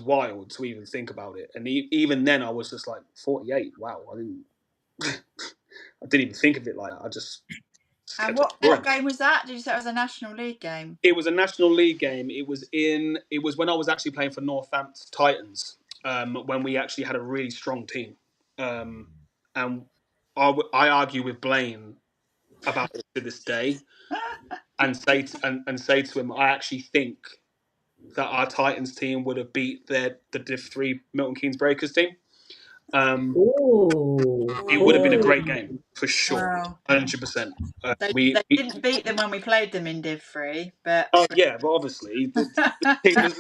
wild to even think about it. And even then, I was just like, 48. Wow, I didn't even think of it like that. I just and what game was that? Did you say it was a National League game? It was a National League game. It was when I was actually playing for Northampton Titans, when we actually had a really strong team. And I argue with Blaine about it to this day, and say to him, I actually think that our Titans team would have beat the Div 3 Milton Keynes Breakers team. It would have been a great game for sure, 100%. They didn't beat them when we played them in Div 3, but obviously the team was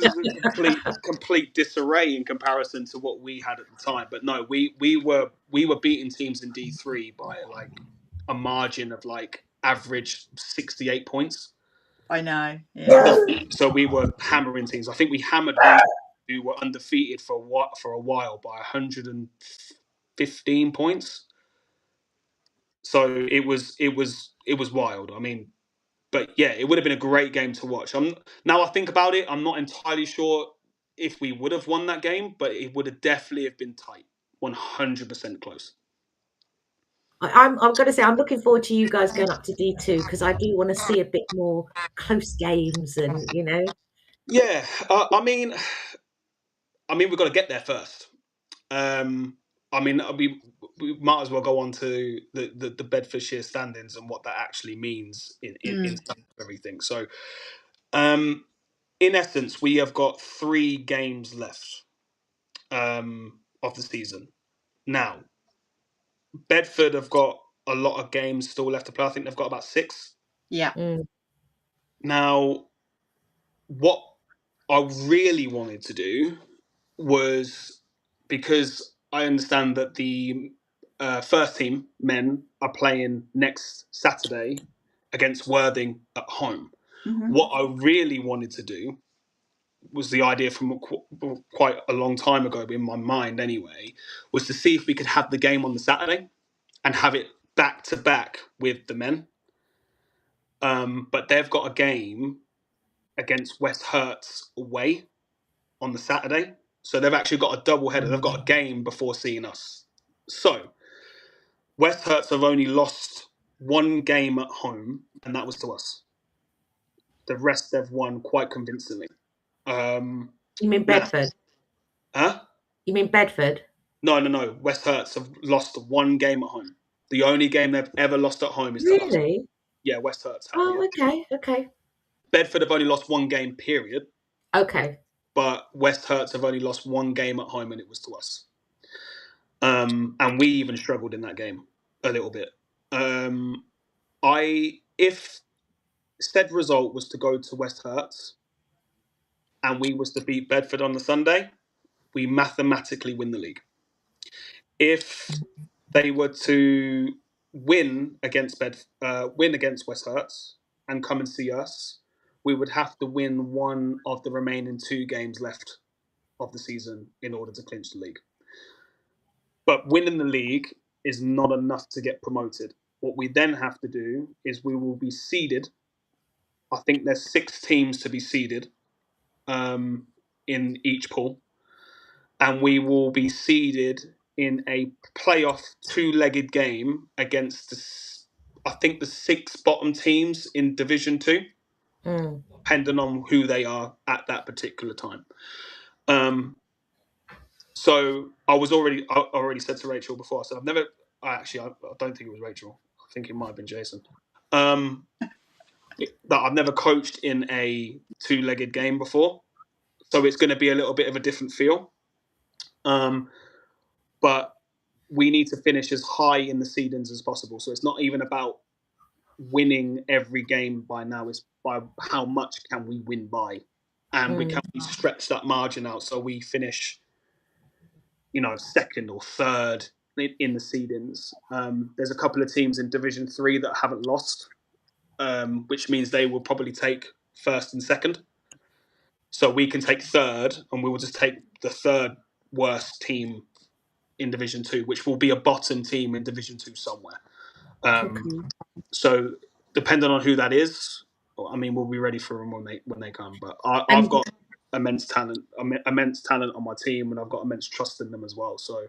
a complete disarray in comparison to what we had at the time. But no, we were beating teams in D3 by like a margin of like average 68 points. I know. Yeah. So we were hammering teams. I think we hammered who were undefeated for a while by 115 points. So it was wild. I mean, but yeah, it would have been a great game to watch. Now I think about it, I'm not entirely sure if we would have won that game, but it would have definitely have been tight, 100% close. I'm going to say I'm looking forward to you guys going up to D2 because I do want to see a bit more close games and Yeah, I mean, we've got to get there first. I mean, we might as well go on to the Bedfordshire standings and what that actually means in everything. So, in essence, we have got 3 games left of the season. Now, Bedford have got a lot of games still left to play. I think they've got about 6. Yeah. Now, what I really wanted to do was, because I understand that the first team men are playing next Saturday against Worthing at home. Mm-hmm. What I really wanted to do was, the idea from quite a long time ago in my mind anyway, was to see if we could have the game on the Saturday and have it back to back with the men. But they've got a game against West Herts away on the Saturday. So they've actually got a double header. They've got a game before seeing us. So West Herts have only lost 1 game at home, and that was to us. The rest they've won quite convincingly. You mean Bedford? Huh? You mean Bedford? No. West Herts have lost 1 game at home. The only game they've ever lost at home is to us. Really? Yeah, West Herts have. Oh, yeah. Okay. Bedford have only lost 1 game, period. Okay. But West Herts have only lost 1 game at home, and it was to us. And we even struggled in that game a little bit. If said result was to go to West Herts and we was to beat Bedford on the Sunday, we mathematically win the league. If they were to win against West Herts and come and see us, we would have to win 1 of the remaining 2 games left of the season in order to clinch the league. But winning the league is not enough to get promoted. What we then have to do is we will be seeded. I think there's 6 teams to be seeded in each pool, and we will be seeded in a playoff 2-legged game against I think the 6 bottom teams in Division 2, depending on who they are at that particular time. So I already said to Rachel before, I said I don't think it was Rachel. I think it might have been Jason. That I've never coached in a 2-legged game before. So it's going to be a little bit of a different feel. But we need to finish as high in the seedings as possible. So it's not even about winning every game by now. It's by how much can we win by. And we stretch that margin out so we finish, second or third in the seedings. There's a couple of teams in Division 3 that haven't lost, which means they will probably take first and second. So we can take third, and we will just take the third worst team in Division 2, which will be a bottom team in Division 2 somewhere. So depending on who that is, we'll be ready for them when they come. But I've got immense talent on my team, and I've got immense trust in them as well. So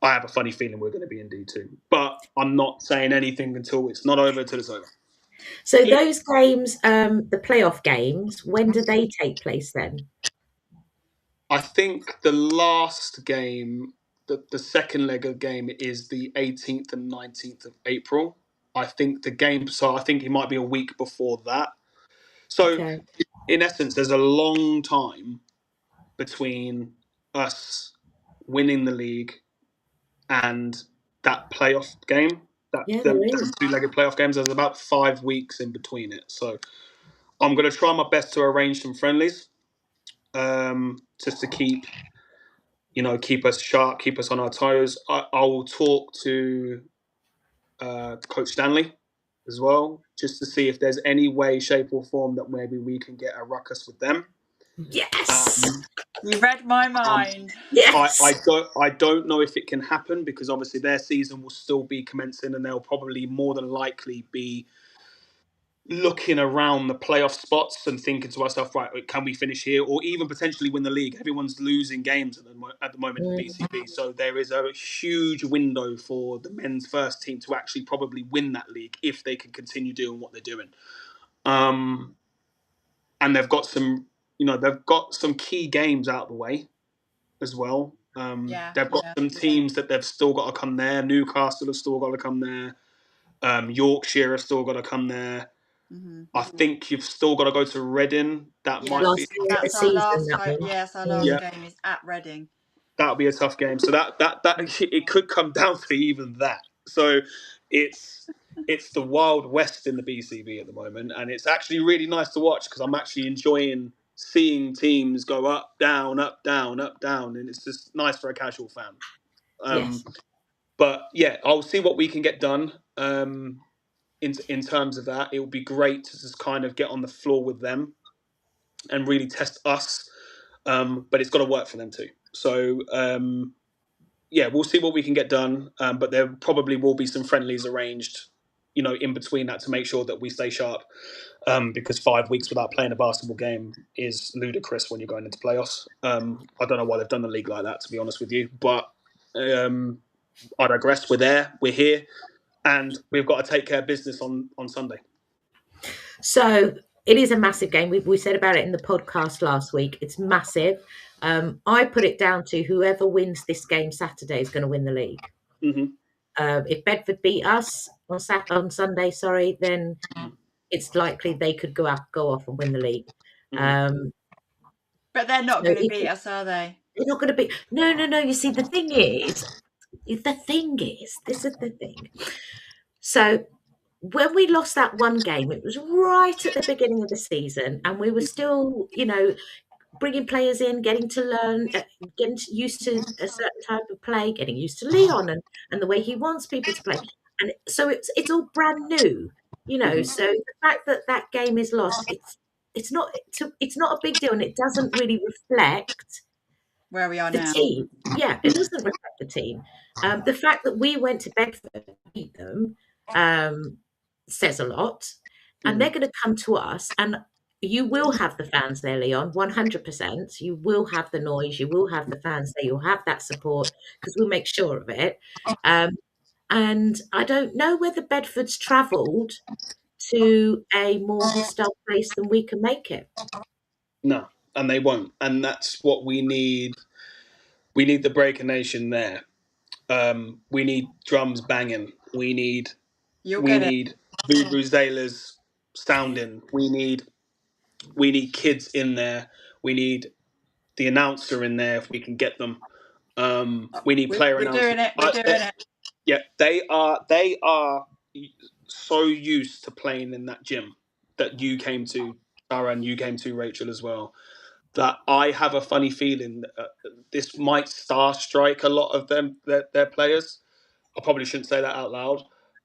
I have a funny feeling we're going to be in D2. But I'm not saying anything until it's not over, until it's over. So those games, the playoff games, when do they take place then? I think the last game, the second leg of the game, is the 18th and 19th of April. I think it might be a week before that. So in essence, there's a long time between us winning the league and that playoff game. The 2-legged playoff games, there's about 5 weeks in between it. So I'm going to try my best to arrange some friendlies, just to keep us sharp, keep us on our toes. I will talk to Coach Stanley as well, just to see if there's any way, shape or form that maybe we can get a ruckus with them. Yes. You read my mind. Yes. I don't know if it can happen, because obviously their season will still be commencing, and they'll probably more than likely be looking around the playoff spots and thinking to ourselves, right, can we finish here, or even potentially win the league? Everyone's losing games at the moment in BCB, so there is a huge window for the men's first team to actually probably win that league if they can continue doing what they're doing. And they've got some key games out of the way as well. They've got some teams that they've still got to come there. Newcastle have still got to come there. Yorkshire have still got to come there. I think you've still got to go to Reading. That's our last game is at Reading. That'll be a tough game. So that it could come down to even that. So it's the Wild West in the BCB at the moment, and it's actually really nice to watch, because I'm actually enjoying seeing teams go up, down, up, down, up, down, and it's just nice for a casual fan. But yeah, I'll see what we can get done. In terms of that, it would be great to just kind of get on the floor with them and really test us. But it's got to work for them too. So, we'll see what we can get done. But there probably will be some friendlies arranged, in between that, to make sure that we stay sharp. Because 5 weeks without playing a basketball game is ludicrous when you're going into playoffs. I don't know why they've done the league like that, to be honest with you. But I digress. We're there. We're here. And we've got to take care of business on Sunday. So it is a massive game. We said about it in the podcast last week. It's massive. I put it down to whoever wins this game Saturday is going to win the league. If Bedford beat us on Sunday, then it's likely they could go off and win the league. But they're not going to beat us, are they? They're not going to beat. No. You see, this is the thing. So when we lost that one game, it was right at the beginning of the season, and we were still, bringing players in, getting to learn, getting used to a certain type of play, getting used to Leon and the way he wants people to play. And so it's all brand new, So the fact that game is lost, it's not a big deal, and it doesn't really reflect where we are the now. team. Yeah, it doesn't reflect the team. The fact that we went to Bedford and beat them says a lot. And they're going to come to us, and you will have the fans there, Leon, 100%. You will have the noise, you will have the fans there, you'll have that support, because we'll make sure of it. And I don't know whether Bedford's travelled to a more hostile place than we can make it. No, and they won't. And that's what we need. We need the Breaker Nation there. We need drums banging. We need vuvuzelas sounding. We need kids in there. We need the announcer in there if we can get them. We need player announcers. We're doing it. Yeah, they are so used to playing in that gym that you came to, Sarah, and you came to, Rachel, as well, that I have a funny feeling that this might star strike a lot of them, their players. I probably shouldn't say that out loud,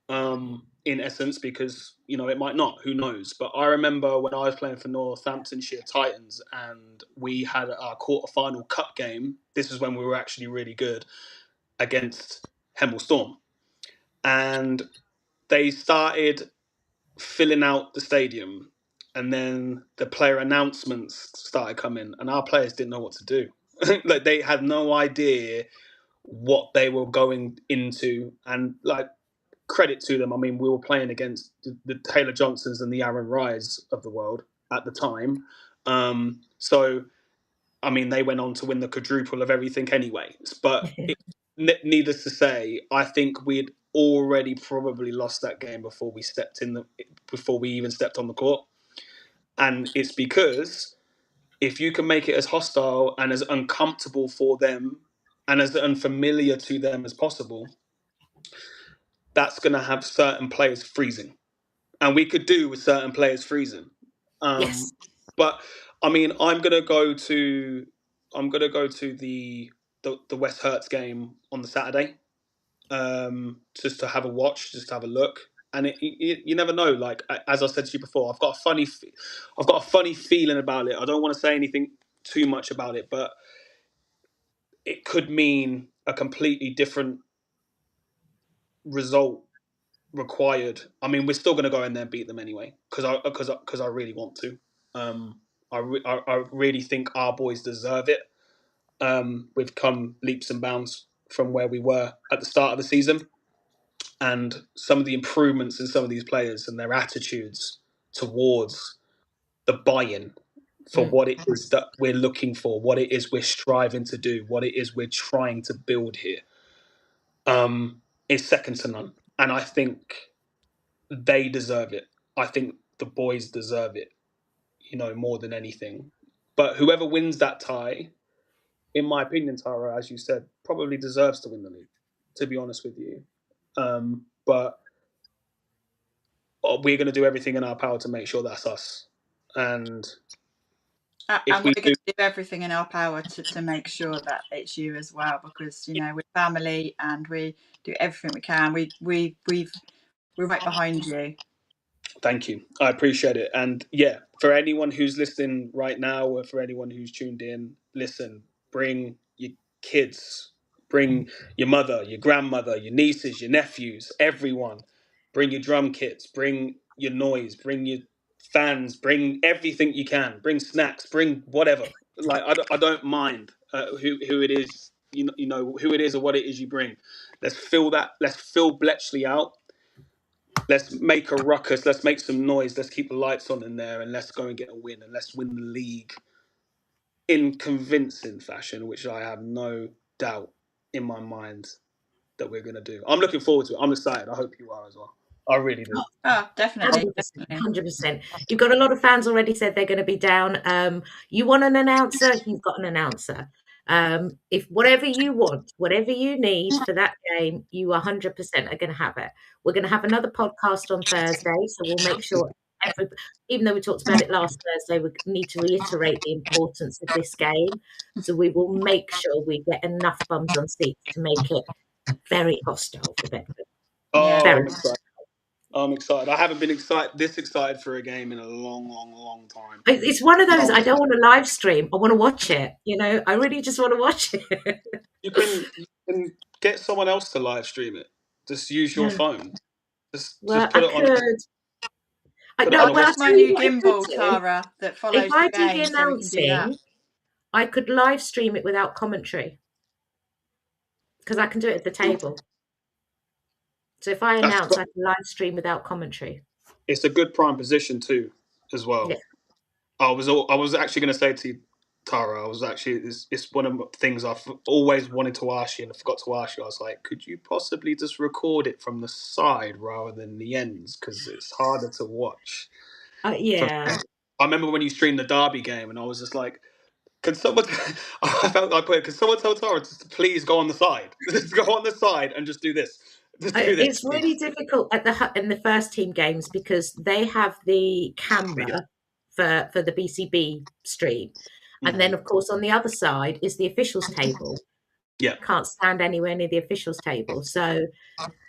in essence, because it might not. Who knows? But I remember when I was playing for Northamptonshire Titans, and we had our quarterfinal cup game. This is when we were actually really good against Hemel Storm, and they started filling out the stadium, and then the player announcements started coming, and our players didn't know what to do. Like, they had no idea what they were going into, and like, credit to them. I mean, we were playing against the Taylor Johnsons and the Aaron Ryes of the world at the time. So, I mean, they went on to win the quadruple of everything anyway. But needless to say, I think we'd already probably lost that game before we even stepped on the court. And it's because if you can make it as hostile and as uncomfortable for them and as unfamiliar to them as possible, that's going to have certain players freezing. And we could do with certain players freezing. Yes. But I mean, I'm going to go to the West Herts game on the Saturday, just to have a watch, just to have a look. And you never know. Like, as I said to you before, I've got a funny feeling about it. I don't want to say anything too much about it, but it could mean a completely different result required. I mean, we're still going to go in there and beat them anyway, because I really want to. I really think our boys deserve it. We've come leaps and bounds from where we were at the start of the season, and some of the improvements in some of these players and their attitudes towards the buy-in for what it is that we're looking for, what it is we're striving to do, what it is we're trying to build here, is second to none. And I think they deserve it. I think the boys deserve it, more than anything. But whoever wins that tie, in my opinion, Tara, as you said, probably deserves to win the league, to be honest with you. But we're going to do everything in our power to make sure that's us. And we're going to do everything in our power to make sure that it's you as well, because we're family and we do everything we can. We're right behind you. Thank you. I appreciate it. And yeah, for anyone who's listening right now, or for anyone who's tuned in, listen, bring your kids, bring your mother, your grandmother, your nieces, your nephews, everyone. Bring your drum kits, bring your noise, bring your fans, bring everything you can, bring snacks, bring whatever. Like, I don't mind who it is, who it is or what it is you bring. Let's fill Bletchley out. Let's make a ruckus. Let's make some noise. Let's keep the lights on in there, and let's go and get a win. And let's win the league in convincing fashion, which I have no doubt in my mind that we're going to do. I'm looking forward to it. I'm excited. I hope you are as well. I really do. Oh, definitely. 100%. You've got a lot of fans already said they're going to be down. You want an announcer? You've got an announcer. If whatever you want, whatever you need for that game, you 100% are going to have it. We're going to have another podcast on Thursday, so we'll make sure even though we talked about it last Thursday, we need to reiterate the importance of this game. So we will make sure we get enough bums on seats to make it very hostile for Bedford. Oh, very I'm excited. I haven't been this excited for a game in a long time. It's one of those, I don't want to live stream. I want to watch it. I really just want to watch it. You can get someone else to live stream it. Just use your phone. Just put it on. That's my new gimbal, Tara, that follows if I the game. do the announcing, I could live stream it without commentary because I can do it at the table. So if I announce, I can live stream without commentary. It's a good prime position too, as well. Yeah. I was actually going to say to you, Tara, it's one of the things I've always wanted to ask you and I forgot to ask you. I was like, could you possibly just record it from the side rather than the ends? Because it's harder to watch. Yeah. I remember when you streamed the Derby game and I was just like, can someone tell Tara to please go on the side? Just go on the side and just do this. It's really difficult in the first team games because they have the camera for the BCB stream. And then, of course, on the other side is the officials table. Yeah. Can't stand anywhere near the officials table. So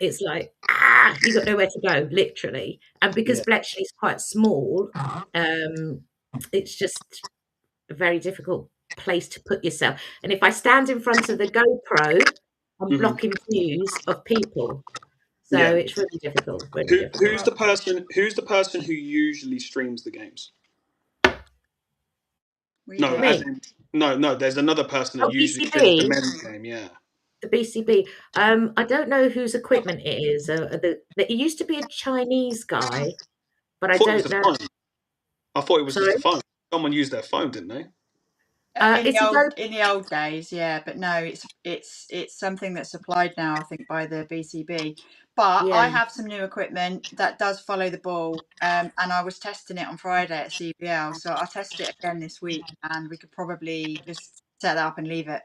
it's like, you got nowhere to go, literally. And because Bletchley is quite small, it's just a very difficult place to put yourself. And if I stand in front of the GoPro, I'm blocking views of people. So it's really difficult. Who's the person who usually streams the games? No, there's another person that usually streams the men's game, The BCB. I don't know whose equipment it is. It used to be a Chinese guy, but I don't know. I thought it was just a phone. Someone used their phone, didn't they? In the old days, yeah, but no, it's something that's supplied now, I think, by the BCB. But I have some new equipment that does follow the ball, and I was testing it on Friday at CBL, so I'll test it again this week, and we could probably just set that up and leave it.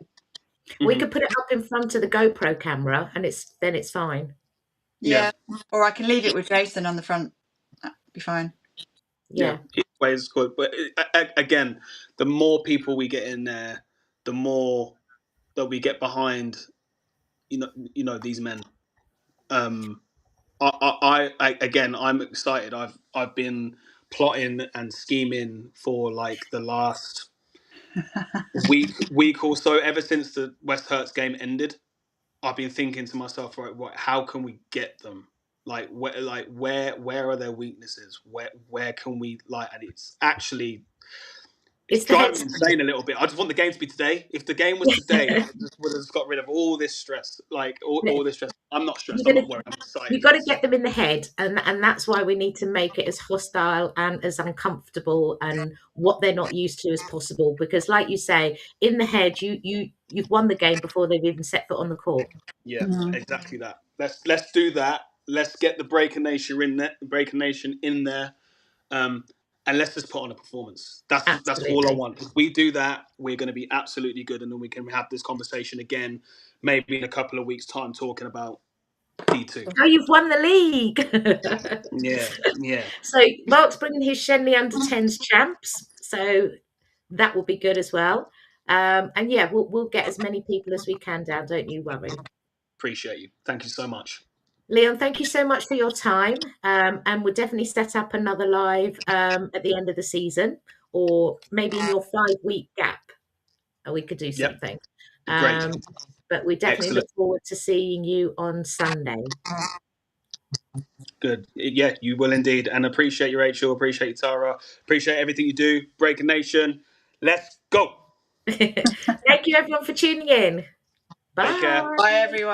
We could put it up in front of the GoPro camera, and then it's fine. Yeah, or I can leave it with Jason on the front. That'd be fine. Yeah. Either way is good. But again, the more people we get in there, the more that we get behind, these men. I'm excited. I've been plotting and scheming for like the last week or so, ever since the West Herts game ended. I've been thinking to myself, right, how can we get them? Where are their weaknesses? Where can we and it's driving me insane a little bit. I just want the game to be today. If the game was today, I would have just got rid of all this stress. All this stress. I'm not stressed. I'm not worried. I'm excited. You've got to get them in the head, and that's why we need to make it as hostile and as uncomfortable and what they're not used to as possible. Because, like you say, in the head, you've won the game before they've even set foot on the court. Yeah, exactly that. Let's do that. Let's get the Breaker Nation in there. And let's just put on a performance. That's all I want. If we do that, we're going to be absolutely good, and then we can have this conversation again, maybe in a couple of weeks' time, talking about D2. How you've won the league. Yeah. So Mark's bringing his Shenley Under-10s champs, so that will be good as well. And we'll get as many people as we can down. Don't you worry. Appreciate you. Thank you so much. Leon, thank you so much for your time. And we'll definitely set up another live at the end of the season, or maybe in your 5-week gap. We could do something. Great. But we definitely look forward to seeing you on Sunday. Good. Yeah, you will indeed. And appreciate you, Rachel. Appreciate you, Tara. Appreciate everything you do. Breaker Nation. Let's go. Thank you, everyone, for tuning in. Bye. Take care. Bye, everyone.